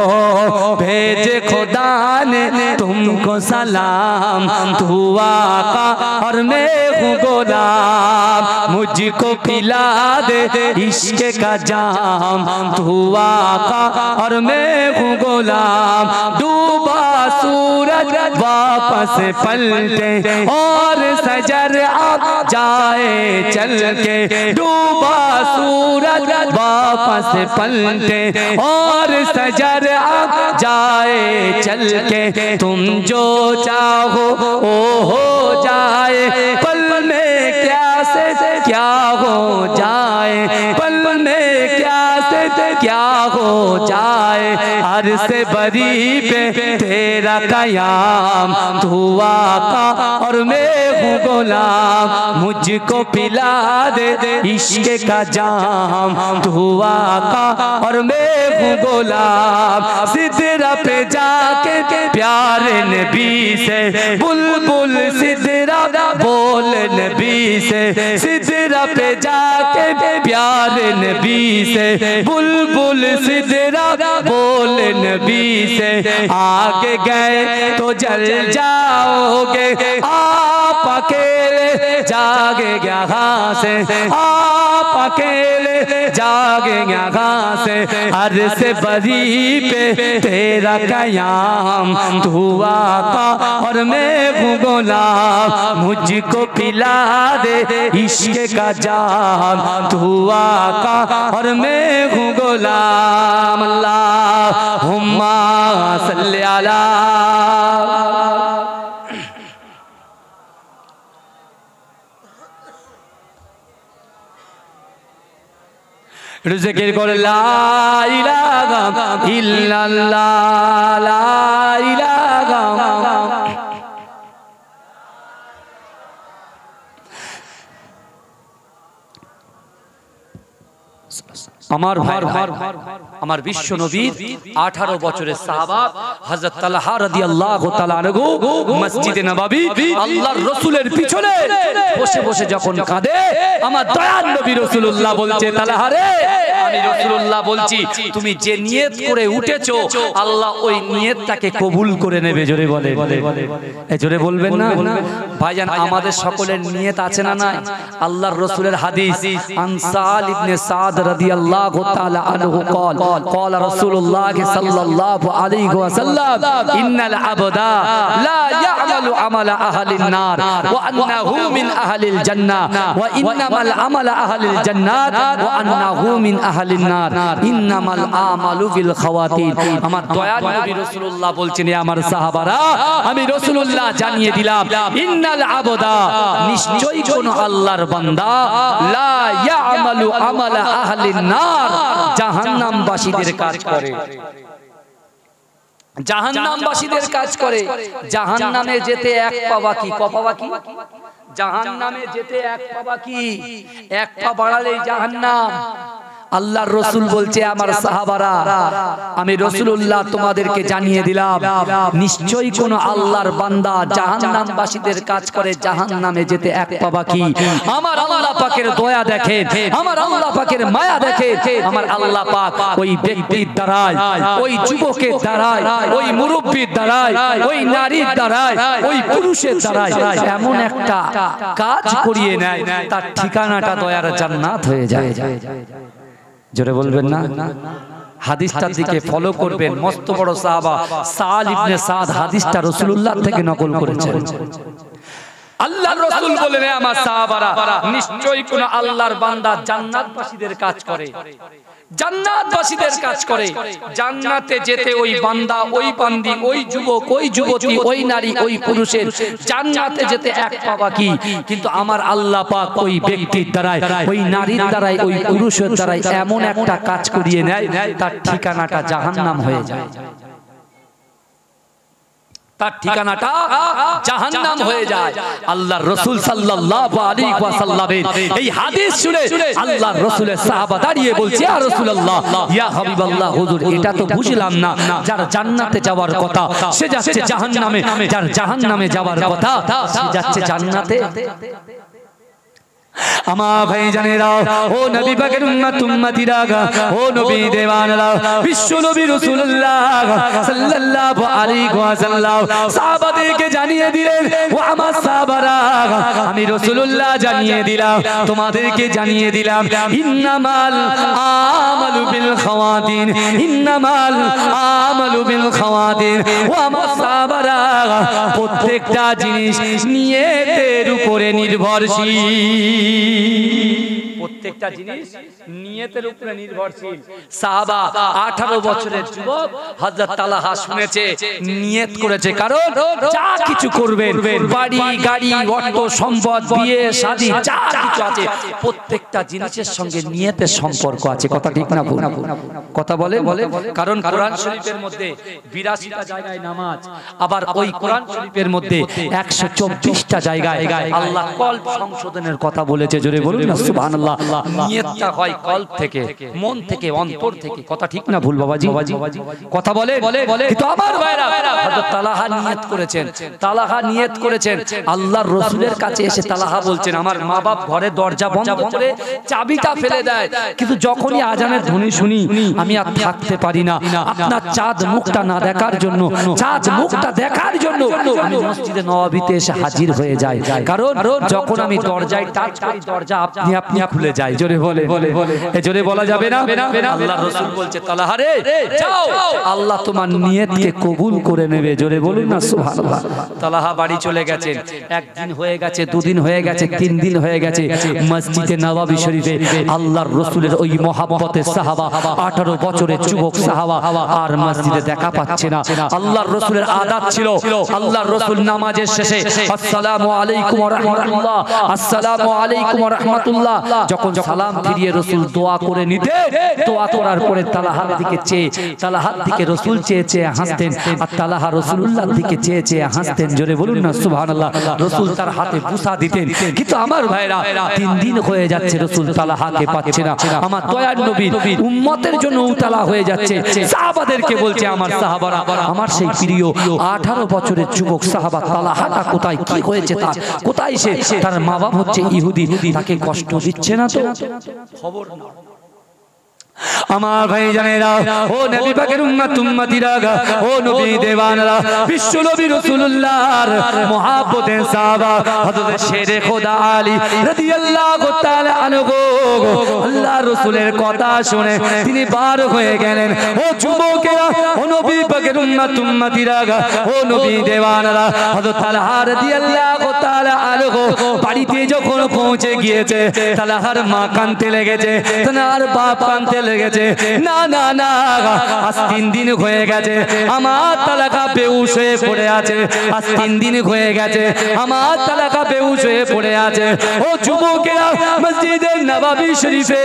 भेजे खुदा ने तुमको सलाम, तू आका और मैं हूँ गुलाम। मुझको पिला दे इश्क का जाम, तू आका और मैं हूँ गुलाम। डूबा सूरज वापस पलटे और सजर अब जाए चल के, डूबा सूरज वापस पलटे और सजर अब जाए चल के। तुम जो चाहो ओ हो जाए, पल में क्या से क्या हो जाए, पल में क्या से क्या हो जाए। अर्श बरी पे तेरा कयाम, तू आका और मैं हूँ गुलाम। मुझको पिला दे इश्क का जाम, तू आका और मैं हूँ गुलाम। सिदरा पे जाके प्यारे नबी से बुलबुल सिदरा बोल नबी से, सिदरा पे जाके प्यारे नबी से बुलबुल सिदरा बोल नबी से। आगे गए तो जल जाओगे, आप अकेले जागे यहाँ से, आप अकेले जागे यहाँ से। अर्श बरी पे तेरा कयाम, तू आका और मैं हूँ गुलाम। मुझको पिला दे इश्क का जाम, तू आका और मैं हूँ गुलाम। अल्लाहुम्मा सल्ली अला। जिक्र कर ला इलाहा इल्लल्लाह, ला इलाहा। আমার ভাই আমার বিশ্ব নবীর 18 বছরের সাহাবা হযরত তালহা রাদিয়াল্লাহু তাআলা আনহু মসজিদে নববী আল্লাহর রাসূলের পিছনে বসে বসে যখন কাঁদে, আমার দয়ার নবী রাসূলুল্লাহ বলছে, তালহা রে, আমি রাসূলুল্লাহ বলছি, তুমি যে নিয়ত করে উঠেছো আল্লাহ ওই নিয়তটাকে কবুল করে নেবে। জোরে বলে, এই জোরে বলবেন না ভাইজান? আমাদের সকলের নিয়ত আছে না নাই? আল্লাহর রাসূলের হাদিস, আনসাল ইবনে সাদ রাদিয়াল্লাহু তাআলা আনহু قال قال رسول الله صلى الله عليه وسلم ان العبد لا يعمل عمل اهل النار وانه من اهل الجنه وانما العمل اهل الجنات وانه من اهل النار انما الاعمال بالخواتيم। আমার দয়ার নবী রাসূলুল্লাহ বলছেন, আমার সাহাবারা, আমি রাসূলুল্লাহ জানিয়ে দিলাম, ইন্নাল আবদা, নিশ্চয়ই কোন আল্লাহর বান্দা, লা ইয়ামালু আমালা আহলিন নার, জাহান্নামবাসীদের কাজ করে, জাহান্নামবাসীদের কাজ করে। জাহান্নামে যেতে এক পা বাকি, ক পা বাকি? জাহান্নামে যেতে এক পা বাকি, এক পা বাড়ালেই জাহান্নাম। আল্লাহর রাসূল বলছে, আমার সাহাবারা, আমি রাসূলুল্লাহ তোমাদেরকে জানিয়ে দিলাম, নিশ্চয়ই কোন আল্লাহর বান্দা জাহান্নামবাসীদের কাজ করে, জাহান্নামে যেতে এক পা বাকি। আমার আল্লাহ পাকের দয়া দেখে, আমার আল্লাহ পাকের মায়া দেখে, আমার আল্লাহ পাক ওই ব্যক্তির দ্বারায়, ওই যুবকের দ্বারায়, ওই মুরব্বির দ্বারায়, ওই নারীর দ্বারায়, ওই পুরুষের দ্বারায় এমন একটা কাজ করিয়ে নেয়, তার ঠিকানাটা দয়ার জান্নাত হয়ে যায়। জোরে বলবেন না? হাদিসটার দিকে ফলো করবেন। মস্ত বড় সাহাবা সাল ইবনে সাদ হাদিসটা রাসূলুল্লাহ থেকে নকল করেছেন। আল্লাহর রাসূল বলেন, আমার সাহাবারা, নিশ্চয়ই কোন আল্লাহর বান্দা জান্নাতবাসীদের কাজ করে, জান্নাতবাসীদের কাজ করে। জান্নাতে যেতে ওই বান্দা, ওই বান্দি, ওই যুবক, ওই যুবতী, ওই নারী, ওই পুরুষের জান্নাতে যেতে এক পা বাকি। কিন্তু আমার আল্লাহ পাক ওই ব্যক্তির দ্বারাই, ওই নারীর দ্বারাই, ওই পুরুষের দ্বারাই এমন একটা কাজ করিয়ে নেয়, তার ঠিকানাটা জাহান্নাম হয়ে যায়, তার ঠিকানাটা জাহান্নাম হয়ে যায়। আল্লাহর রাসূল সাল্লাল্লাহু আলাইহি ওয়াসাল্লামের এই হাদিস শুনে আল্লাহর রাসূলের সাহাবা দাঁড়িয়ে বলছে, ইয়া রাসূলুল্লাহ, ইয়া হাবিবাল্লাহ, হুজুর এটা তো বুঝলাম না, যার জান্নাতে যাওয়ার কথা সে যাচ্ছে জাহান্নামে, যার জাহান্নামে যাওয়ার কথা সে যাচ্ছে জান্নাতে। আমার ভাই জানেরা, ও নবী পাকের উম্মত উম্মতিরা, ও নবী দেওয়ানরা, বিশ্ব নবী রাসূলুল্লাহ সাল্লাল্লাহু আলাইহি ওয়াসাল্লাম সাহাবাদেরকে জানিয়ে দিলেন, ও আমার সাহাবারা, আমি রাসূলুল্লাহ জানিয়ে দিলাম, তোমাদেরকে জানিয়ে দিলাম, ইন্নামাল আমালু বিল খাওয়াতিন, ইন্নামাল আমালু বিল খাওয়াতিন। ও আমার সাহাবারা, প্রত্যেকটা জিনিস নিয়তের উপরে নির্ভরশীল, প্রত্যেকটা জিনিস নিয়তের উপরে নির্ভরশীল। সাহাবা 18 বছরের যুবক হযরত তালহা শুনেছে, নিয়ত করেছে, কারণ যা কিছু করবেন, বাড়ি গাড়ি অর্থ সম্পদ বিয়ে শাদী যা কিছু আছে, প্রত্যেকটা জিনিসের সঙ্গে নিয়তের সম্পর্ক আছে। কথা ঠিক না ভুল? কথা বলে, কারণ কোরআন শরীফের মধ্যে 82টা জায়গায় নামাজ, আবার ওই কোরআন শরীফের মধ্যে 124টা জায়গায় আল্লাহ কল্ব সংশোধনের কথা বলেছে। জোরে বলুন না সুবহানাল্লাহ। নিয়তটা হয় কল্ব থেকে, মন থেকে, অন্তর থেকে। কথা ঠিক না ভুল বাবাজি? কথা বলে। কিন্তু আমার ভাইরা, হযরত তালহা নিয়ত করেছেন, তালহা নিয়ত করেছেন, আল্লাহর রাসূলের কাছে এসে তালহা বলছেন, আমার মা বাপ ঘরে দরজা বন্ধ করে চাবিটা ফেলে দেয়, কিন্তু যখনই আজানের ধ্বনি শুনি আমি আর থাকতে পারি না, আপনার চাঁদ মুখটা না দেখার জন্য, চাঁদ মুখটা দেখার জন্য আমি মসজিদে নববীতে এসে হাজির হয়ে যাই, কারণ যখন আমি দরজায় টাচ করি দরজা আপনি আপনি খুলে যায়। জোরে বলে, এ জোরে বলা যাবে না? আল্লাহর রাসূল বলছে, তালহা রে যাও, আল্লাহ তোমার নিয়তকে কবুল করে নেবে। জোরে বলুন না সুবহানাল্লাহ। তালহা বাড়ি চলে গেছেন। একদিন হয়ে গেছে, দুদিন হয়ে গেছে, 3 দিন হয়ে গেছে। মসজিদে নববী শরীফে আল্লাহর রাসূলের ওই মহব্বতের সাহাবা, 18 বছরের যুবক সাহাবা আর মসজিদে দেখা পাচ্ছে না। আল্লাহর রাসূলের আদত ছিল, আল্লাহর রাসূল নামাজের শেষে আসসালামু আলাইকুম ওয়া রাহমাতুল্লাহ, আসসালামু আলাইকুম ওয়া রাহমাতুল্লাহ, যখন সালাম ফিরিয়ে রাসূল দোয়া করে নিতেন, দোয়া করার পরে তালহার দিকে চেয়ে, তালহার দিকে রাসূল চেয়ে চেয়ে হাসতেন, আর তালহা রাসূলুল্লাহর দিকে চেয়ে চেয়ে হাসতেন। জোরে বলুন না সুবহানাল্লাহ। রাসূল তার হাতে বুসা দিতেন, কিন্তু আমার ভাইরা 3 দিন হয়ে যাচ্ছে রাসূল তালহাকে পাচ্ছে না। আমার দয়ার নবী উম্মতের জন্য উতালা হয়ে যাচ্ছে। সাহাবাদেরকে বলছে, আমার সাহাবারা, আমার সেই প্রিয় 18 বছরের যুবক সাহাবা তালহাটা কোথায়, কি হয়েছে তার, কোথায় সে, তার মা বাপ হচ্ছে ইহুদি, তাকে কষ্ট দিচ্ছে না তো? খবর না। আমার ভাই জানেরা, ও নবী পাকের উম্মত উম্মতিরা, ও নবী দেওয়ানরা, বিশ্ব নবী রাসূলুল্লাহর মহব্বতের সাহাবা হযরত শেরে খোদা আলী রাদিয়াল্লাহু তাআলা আনহু আল্লাহর রাসূলের কথা শুনে তিনি বার হয়ে গেলেন। ও যুবকেরা, ও নবী পাকের উম্মত উম্মতিরা, ও নবী দেওয়ানরা, হযরত তালহা রাদিয়াল্লাহু তাআলা আনহু বাড়িতে যখন পৌঁছে গিয়েছে, তালহার মা কাঁদতে লেগেছে, তার বাপ কাঁদতে লেগেছে। না না না, আজ 3 দিন হয়ে গেছে আমার তালহা বেহুশ হয়ে পড়ে আছে, আজ 3 দিন হয়ে গেছে আমার তালহা বেহুশ হয়ে পড়ে আছে। ও যুবকেরা, মসজিদে নববী শরীফে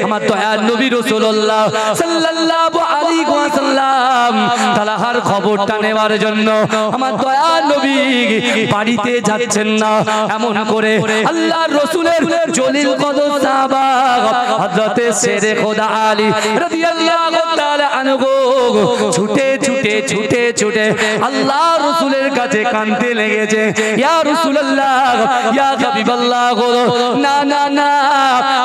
আমার দয়ার নবী রাসূলুল্লাহ সাল্লাল্লাহু আলাইহি ওয়াসাল্লাম তালহার খবরটা নেওয়ার জন্য আমার দয়ার নবী বাড়িতে যাচ্ছেন না। এমন করে আল্লাহর রাসূলের জলিল কদর সাহাবা হযরত শেরে খোদা আলী রাদিয়াল্লাহু তাআলা আনহু ছুটে ছুটে ছুটে ছুটে আল্লাহর রাসূলের কাছে কাঁদতে লেগেছে, ইয়া রাসূলুল্লাহ, ইয়া হাবিবাল্লাহ, না না না,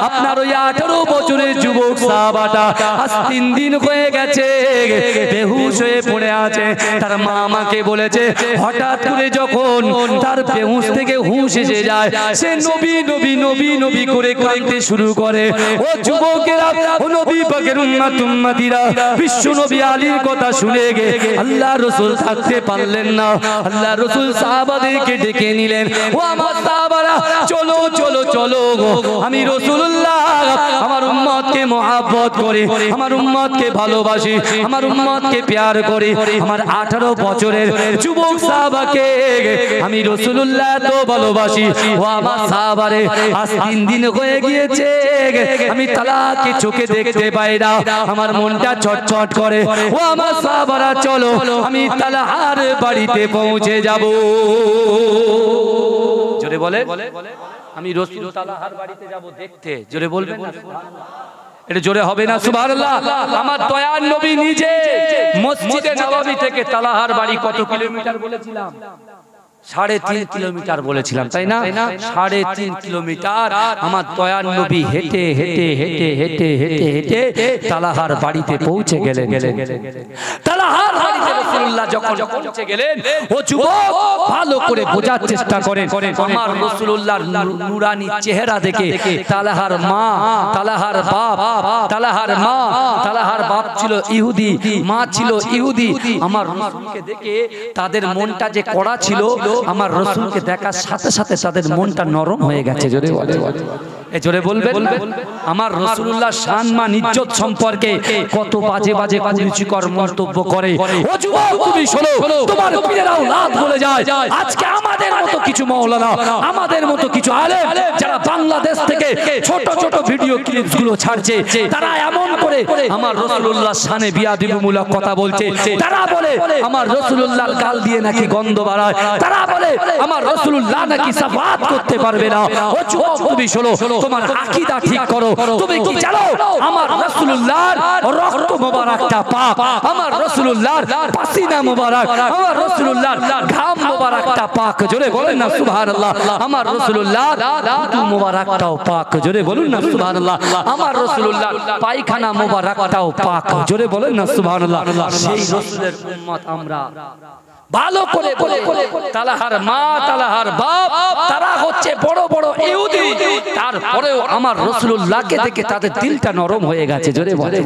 আপনার ওই 18 বছরের যুবক সাহাবাটা আজ 3 দিন হয়ে গেছে বেহুশ হয়ে পড়ে আছে। তার মা আমাকে বলেছে হঠাৎ করে যখন তার বেহুশ থেকে হুঁশ এসে যায় সে নবী নবী নবী নবী করে কাঁদতে শুরু করে। ও যুবকেরা, ও নবী পাকের উম্মতিরা, বিশ্ব নবী আলীর কথা শুনে গে আল্লাহ রাসূল থাকতে পারলেন না। আল্লাহ রাসূল সাহাবাদেরকে ডেকে নিলেন, ও আমার সাহাবারা চলো চলো চলো, আমি রাসূলুল্লাহ আমার উম্মতকে মহব্বত করি, আমার উম্মতকে ভালোবাসি, আমার উম্মতকে প্যার করি। আমার 18 বছরের যুবক সাহাবাকে আমি রাসূলুল্লাহ তো ভালোবাসি। ও আমার সাহাবারে, আজ 3 দিন হয়ে গিয়েছে আমি তালাকে চোখে দেখতে পাই না, আমার মনটা ছটছট করে। ও আমার সাহাবারা চলো আমি তালাহার বাড়িতে পৌঁছে যাব। জোরে বলে, আমি রাসূল তালাহার বাড়িতে যাব দেখতে। জোরে বলবেন না? এটা জোরে হবে না সুবহানাল্লাহ। আমার দয়ার নবী নিজে মসজিদে নববী থেকে তালাহার বাড়ি কত কিলোমিটার বলেছিলাম? 3.5 কিলোমিটার বলেছিলাম, তাই না? 3.5 কিলোমিটার আমার দয়ার নবী হেঁটে হেঁটে হেঁটে হেঁটে হেঁটে হেঁটে তালাহার বাড়িতে পৌঁছে গেলেন। তালাহার বাড়িতে রাসূলুল্লাহ যখন পৌঁছে গেলেন, ও যুবক ভালো করে বোঝার চেষ্টা করেন। আমার রাসূলুল্লাহর নূরানি চেহারা দেখে তালাহার মা, তালাহার বাপ, তালাহার মা, তালাহার বাপ ছিল ইহুদি, মা ছিল ইহুদি। আমার রাসূলকে দেখে তাদের মনটা যে কড়া ছিল, আমার রাসূলকে দেখার সাথে সাথে তাদের মনটা নরম হয়ে গেছে। জোরে বলে, এই জোরে বলবেন। আমার রাসূলুল্লাহ সম্মান ইজ্জত সম্পর্কে কত বাজে বাজে কুরুচিকর মন্তব্য করে। ও যুবক তুমি শোনো, তোমার পীরের আওলাদ বলে যায় আজকে আমাদের মতো কিছু মাওলানা, আমাদের মতো কিছু আলেম যারা বাংলাদেশ থেকে ছোট ছোট ভিডিও ক্লিপস গুলো ছাড়ছে, তারা এমন করে আমার রাসূলুল্লাহর শানে বিয়াদবিমূলক কথা বলছে। তারা বলে আমার রাসূলুল্লাহর গাল দিয়ে নাকি গন্ধ বাড়ায়, তারা বলে আমার রাসূলুল্লাহ নাকি শাফাআত করতে পারবে না। ও যুবক তুমি শোনো, তোমার আকীদা ঠিক করো। তুমি কি জানো আমার রাসূলুল্লাহর রক্ত মোবারকটা পাক, আমার রাসূলুল্লাহর পাসিনা মোবারক, আমার রাসূলুল্লাহর ঘাম মোবারকটা পাক। জোরে বলেন না সুবহানাল্লাহ। আমার রাসূলুল্লাহর দুধ মোবারকটাও পাক। জোরে বলুন না সুবহানাল্লাহ। আমার রাসূলুল্লাহর পায়খানা মোবারকটাও পাক। জোরে বলেন না সুবহানাল্লাহ। সেই রাসূলের উম্মত আমরা। ভালো করে বলে তালাহার মা, তালাহার বাপ তারা হচ্ছে বড় বড় ইহুদি, তারপরেও আমার রাসূলুল্লাহকে দেখে তাদের দিলটা নরম হয়ে গেছে। জোরে বলে,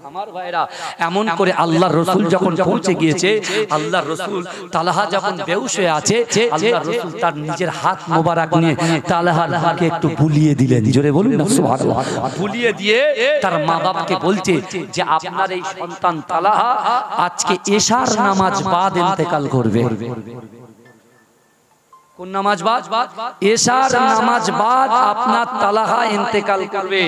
আমার ভাইরা এমন করে আল্লাহর রাসূল যখন পৌঁছে গিয়েছে, আল্লাহর রাসূল তালহা যখন বেহুশ হয়ে আছে, আল্লাহর রাসূল তার নিজের হাত মোবারক নিয়ে তালহার বুকে একটু বুলিয়ে দিলেন। জোরে বলুন না সুবহানাল্লাহ। বুলিয়ে দিয়ে তার মা বাবাকে বলছে যে আপনার এই সন্তান তালহা আজকে এশার নামাজ বাদ ইন্তেকাল করবে। কোন নামাজ বাদ? এশার নামাজ বাদ আপনার তালহা ইন্তেকাল করবে।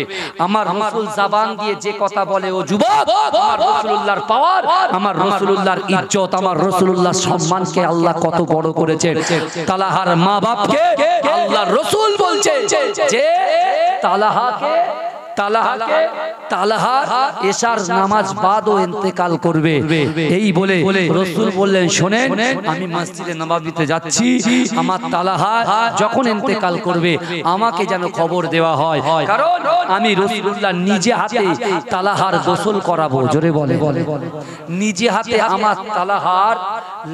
আমার রাসূল জবান দিয়ে যে কথা বলে, ও যুবক আমার রাসূলুল্লাহর পাওয়ার, আমার রাসূলুল্লাহর ইজ্জত, আমার রাসূলুল্লাহর সম্মানকে আল্লাহ কত বড় করেছেন। তালহার মা বাপকে আল্লাহর রাসূল বলছে যে তালহা এশার নামাজ বাদও ইন্তেকাল করবে। এই বলে রাসূল বললেন, শোনেন আমি মসজিদে নববীতে যাচ্ছি, আমার তালহা যখন ইন্তেকাল করবে আমাকে যেন খবর দেওয়া হয়, কারণ আমি রাসূলুল্লাহ নিজে হাতে তালহার গোসল করাবো। জোরে বলে, নিজে হাতে আমার তালহার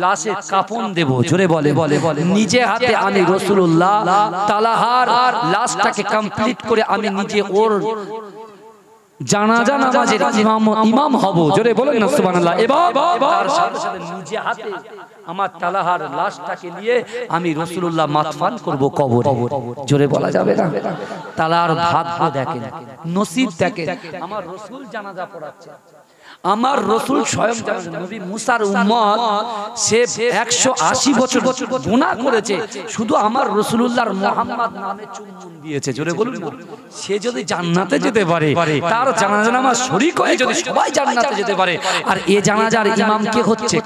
লাশে কাফন দেব। জোরে বলে, নিজে হাতে আমি রাসূলুল্লাহ তালহার লাশটাকে কমপ্লিট করে আমি নিজে ওর জানাজা নামাজের ইমাম হব। জোরে বলেন না সুবহানাল্লাহ। এবং তার সাথে সাথে নিজে হাতে আমার তালহার লাশটাকে নিয়ে আমি রাসূলুল্লাহ মাদফান করব কবরে। জোরে বলা যাবে না? তালহার ভাগ্য দেখেন, নসিব দেখেন, আমার রাসূল জানাজা পড়াচ্ছে। আমার রাসূল স্বয়ং নবী মুসার উম্মত, সে 180 বছর গুনাহ করেছে, শুধু আমার রাসূলুল্লাহর মুহাম্মদ নামে চুম্বন দিয়েছে। জোরে বলুন না। সে যদি জান্নাতে যেতে পারে, তার জানাজা নামাজ শরীক হয়ে যদি সবাই জান্নাতে যেতে পারে, আর এই জানাজার ইমাম কে হচ্ছে?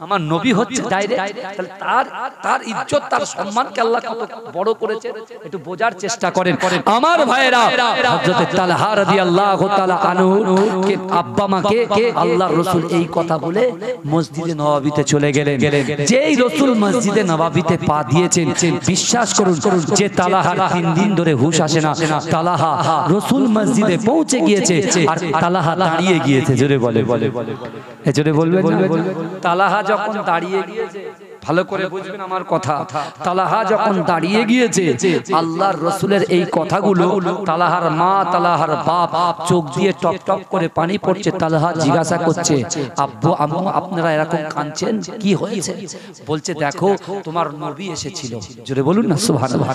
আমার নবী হচ্ছে ডাইরেক্ট, তাহলে তার ইজ্জত তার সম্মানকে আল্লাহ কত বড় করেছে একটু বোঝার চেষ্টা করেন আমার ভাইরা। হযরত তালহা রাদিয়াল্লাহু তাআলা আনহু কে আব্বা মাকে আল্লাহর রাসূল এই কথা বলে মসজিদে নববীতে চলে গেলেন। যেই রাসূল মসজিদে নববীতে পা দিয়েছেন, বিশ্বাস করুন যে তালহার 3 দিন ধরে হুঁশ আসে না, তালহা রাসূল মসজিদে পৌঁছে গিয়েছে আর তালহা দাঁড়িয়ে গিয়েছে। জোরে বলে জোরে বলবেন তালহা যখন দাঁড়িয়ে গিয়েছে, ভালো করে বুঝবেন আমার কথা, তালহা যখন দাঁড়িয়ে গিয়েছে আল্লাহর রাসূলের এই কথাগুলো তালহার মা তালহার বাপ চোখ দিয়ে টপ টপ করে পানি পড়ছে। তালহা জিজ্ঞাসা করছে, আব্বু আম্মু আপনারা এরকম কাঁদছেন, কি হয়েছে? বলছে দেখো তোমার নবী এসেছিল। জোরে বলুন না সুবহানাল্লাহ।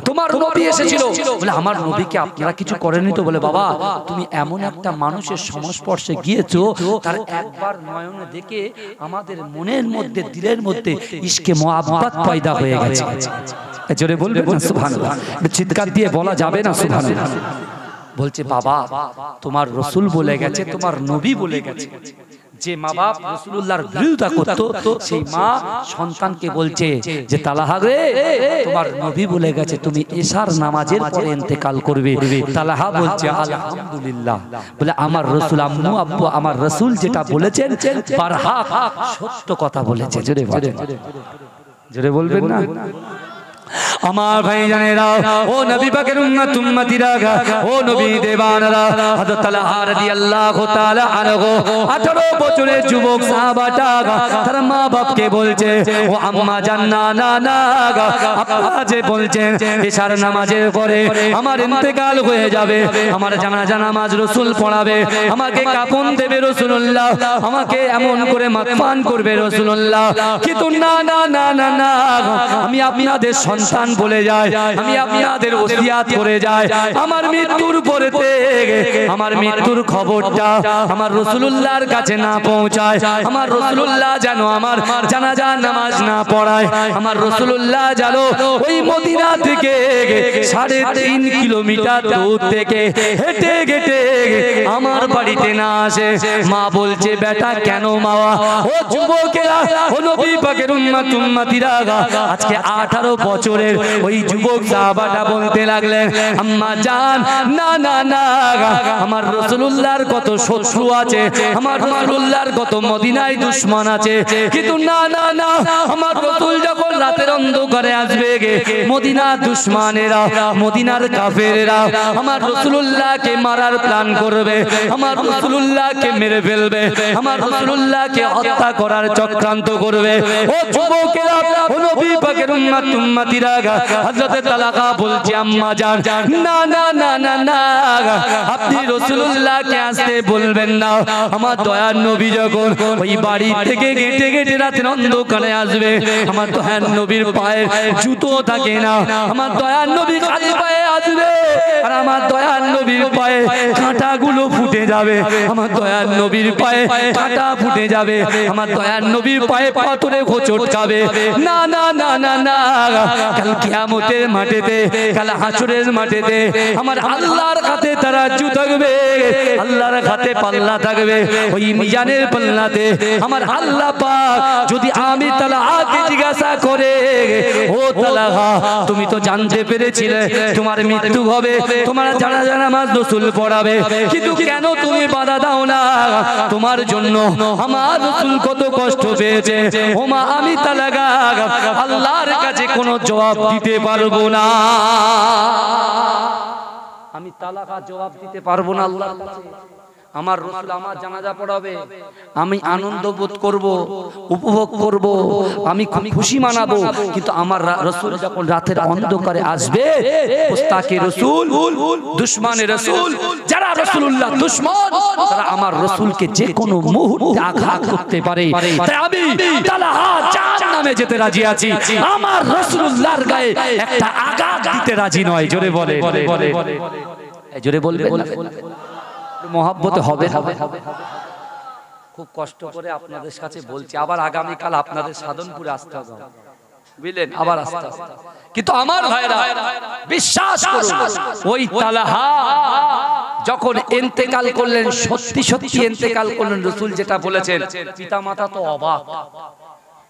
তোমার নবী এসেছিল। বলে আমার নবীকে আপনারা কিছু করেননি তো? বলে বাবা তুমি এমন একটা মানুষের সংস্পর্শে গিয়েছো, তার একবার নয়নে দেখে আমাদের মনের মধ্যে দিলের মধ্যে ইশকে মুহাব্বত পয়দা হয়ে গেছে। জোরে বলবেন না সুবহানাল্লাহ। চিৎকার দিয়ে বলা যাবে না সুবহানাল্লাহ। বলছে বাবা তোমার রাসূল বলে গেছে, তোমার নবী বলে গেছে, যে মা বাপ রাসূলুল্লাহর বিরোধিতা করত সেই মা সন্তানকে বলছে যে তালহা রে তোমার নবী বলে গেছে তুমি এশার নামাজের পরে ইন্তেকাল করবে। তালহা বলছে আলহামদুলিল্লাহ। বলে আমার রাসূল আম্মু আব্বু আমার রাসূল যেটা বলেছেন বারহাক সত্য কথা বলেছে। জোরে বলবেন না আমার ভাইজানেরা, ও নবী পাকের উম্মত উম্মতিরা, ও নবী দেবানরা, হযরত তালহা রাদিয়াল্লাহু তাআলা আনহু 18 বছরের যুবক সাহাবাটা তার মা বাপকে বলছে, ও আম্মা জান্না না না আপনি যে বলছেন এশার নামাজের পরে আমার ইন্তেকাল হয়ে যাবে, আমার জানাজা নামাজ রাসূল পড়াবে, আমাকে কাফন দেবে রাসূলুল্লাহ, আমাকে এমন করে মাতফান করবে রাসূলুল্লাহ, কিন্তু না না না না না আমি আপনাদের সন্তান বলে যায়, আমি আপনাদের ওসিয়াত করে যায়, আমার মৃত্যুর পরেতে আমার মৃত্যুর খবরটা আমার রাসূলুল্লাহর কাছে না পৌঁছায়, আমার রাসূলুল্লাহ যেন আমার জানাজা নামাজ না পড়ায়, আমার রাসূলুল্লাহ যেন ওই মদিনা থেকে 3.5 কিলোমিটার দূর থেকে হেঁটে হেঁটে আমার বাড়িতে না আসে। মা বলছে বেটা কেন মাওয়া? ও যুবকেরা, ও নবী পাকের উম্মত উম্মতিরা, আজকে 18 বছরের ওই যুবক সাহাবাটা বলতে লাগলেন আম্মা জান না না না আমার রাসূলুল্লাহর কত শত্রু আছে, আমার রাসূলুল্লাহর কত মদিনায় দুশমন আছে, কিন্তু না না না আমার রাসূল যখন রাতের অন্ধকারে আসবে মদিনা দুশমনেরা মদিনার কাফেররা আমার রাসূলুল্লাহকে মারার প্ল্যান করবে, আমার রাসূলুল্লাহকে মেরে ফেলবে, আমার রাসূলুল্লাহকে হত্যা করার চক্রান্ত করবে। ও যুবকেরা, ও নবী পাকের উম্মত উম্মতিরা, হযরত তালহা বলছে আম্মা জান না না না না না আপনি রাসূলুল্লাহকে আসতে বলবেন না, আমার দয়ার নবী যখন ওই বাড়ি থেকে গেটে গেটে রাতের অন্ধকারে আসবে, আমার দয়ার নবীর পায়ে জুতো থাকে না, আমার দয়ার নবী খালি পায়ে আসবে আর আমার দয়ার নবীর পায়ে কাঁটাগুলো ফুটে যাবে, আমার দয়ার নবীর পায়ে কাঁটা ফুটে যাবে, আমার দয়ার নবীর পায়ে পাথরে হোঁচট খাবে। না না না না না কাল কিয়ামতের মাঠেতে, কাল হাসরের মাঠেতে আমার আল্লাহর হাতে তারাজু থাকবে, আল্লাহর হাতে পাল্লা থাকবে, ওই মিজানের পাল্লাতে আমার আল্লাহ পাক যদি আমি তালহাকে জিজ্ঞাসা করে ও তালহা তুমি তো জানতে পেরেছিলে তোমার মৃত্যু হবে, তোমার জানাজা নামাজ রাসূল পড়াবে, কিন্তু কেন তুমি বাধা দাও না? তোমার জন্য আমার রাসূল কত কষ্ট পেয়েছে, ও মা আমি তালহা আল্লাহর কাছে কোনো জবাব দিতে পারবো না, আমি তালহা জবাব দিতে পারবো না আল্লাহর কাছে। আমার রাসূল আমার জানাজা পড়াবে, আমি আনন্দ বোধ করব, উপভোগ করব, আমি খুশি মানাবো, কিন্তু আমার রাসূল যখন রাতের অন্ধকারে আসবে মুস্তাকে রাসূল দুশমনে রাসূল যারা রাসূলুল্লাহ দুশমন তারা আমার রাসূলকে যে কোনো মুহূর্তে আঘাত করতে পারে, তাই আমি তালহা জাহান্নামে যেতে রাজি আছি, আমার রাসূলুল্লাহর গায়ে একটা আঘাত দিতে রাজি নয়। জোরে বলে জোরে বলবে মহব্বতে হবে। খুব কষ্ট করে আপনাদের কাছে বলছি, আবার আগামীকাল আপনাদের সাধনপুরে আসতে হবে, বুঝলেন? আবার আসতে হবে, কিন্তু আমার ভাইরা বিশ্বাস করুন ওই তালহা যখন ইন্তেকাল করলেন, সত্যি সত্যি ইন্তেকাল করলেন, রাসূল যেটা বলেছেন পিতা মাতা তো অবাক,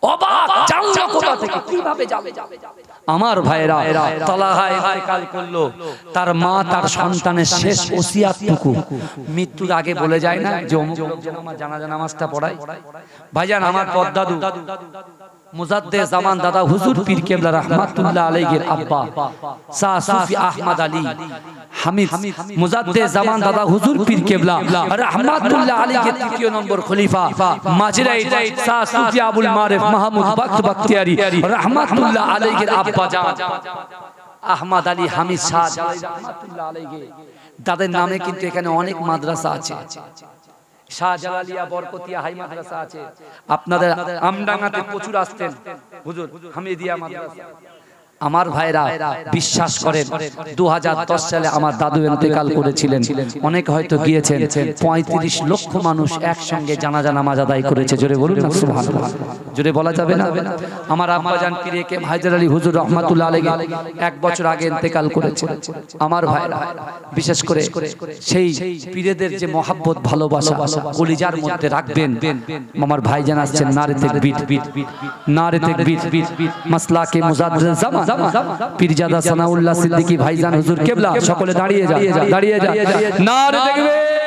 অবাক, জানলো কোথা থেকে, কিভাবে যাবে? আমার ভাইরা, তালহা ইন্তেকাল করলো, তার মা তার সন্তানের শেষ ওসিয়াতটুকু মৃত্যুর আগে বলে যায় না যে অমুক লোকজন আমার জানাজা নামাজটা পড়ায়। ভাইজান, আমার পদ্দাদু মুজাদ্দে জামান দাদা হুজুর পীর কেবলা রাহমাতুল্লাহ আলাইহির আব্বা শাহ সুফি আহমদ আলী হামিদ মুজাদ্দে জামান দাদা হুজুর পীর কেবলা রাহমাতুল্লাহ আলাইহির তৃতীয় নম্বর খলিফা মাজিরাই শাহ সুফি আবুল মারিফ মাহমুদ বখত বখতিয়ারি রাহমাতুল্লাহ আলাইহির আব্বা জান আহমদ আলী হামিদ শাহ রাহমাতুল্লাহ আলাইহি, তাদের নামে কিন্তু এখানে অনেক মাদ্রাসা আছে। শাহজালালিয়া বরকতিয়া হাই মাদ্রাসা আছে, আপনাদের আমডাঙ্গাতে প্রচুর আসতেন হুজুর হামিদিয়া মাদ্রাসা। আমার ভাইরা বিশ্বাস করেন, 2010 সালে আমার দাদু ইন্তেকাল করেছিলেন। অনেক হয়তো গিয়েছেন, 35 লক্ষ মানুষ একসঙ্গে জানাজা নামাজ আদায় করেছে। জোরে বলুন না সুবহানাল্লাহ। জোরে বলা যাবে না? আমার আব্বাজান পীরে কে হায়দার আলী হুজুর রহমাতুল্লাহ আলাইহি 1 বছর আগে ইন্তেকাল করেছেন। আমার ভাইরা বিশেষ করে সেই পীরেদের যে মহব্বত ভালোবাসা কলিজার মধ্যে রাখবেন। আমার ভাইজান আসছেন, নারে তাকবীর, নারে তাকবীর, মাসলাকে মুজাদ্দিদ জামান পীরজাদা সানাউল্লাহ সিদ্দিকী ভাইজান হুজুর কেবলা। সকলে দাঁড়িয়ে যা, দাঁড়িয়ে যা, নারে তাকবীর।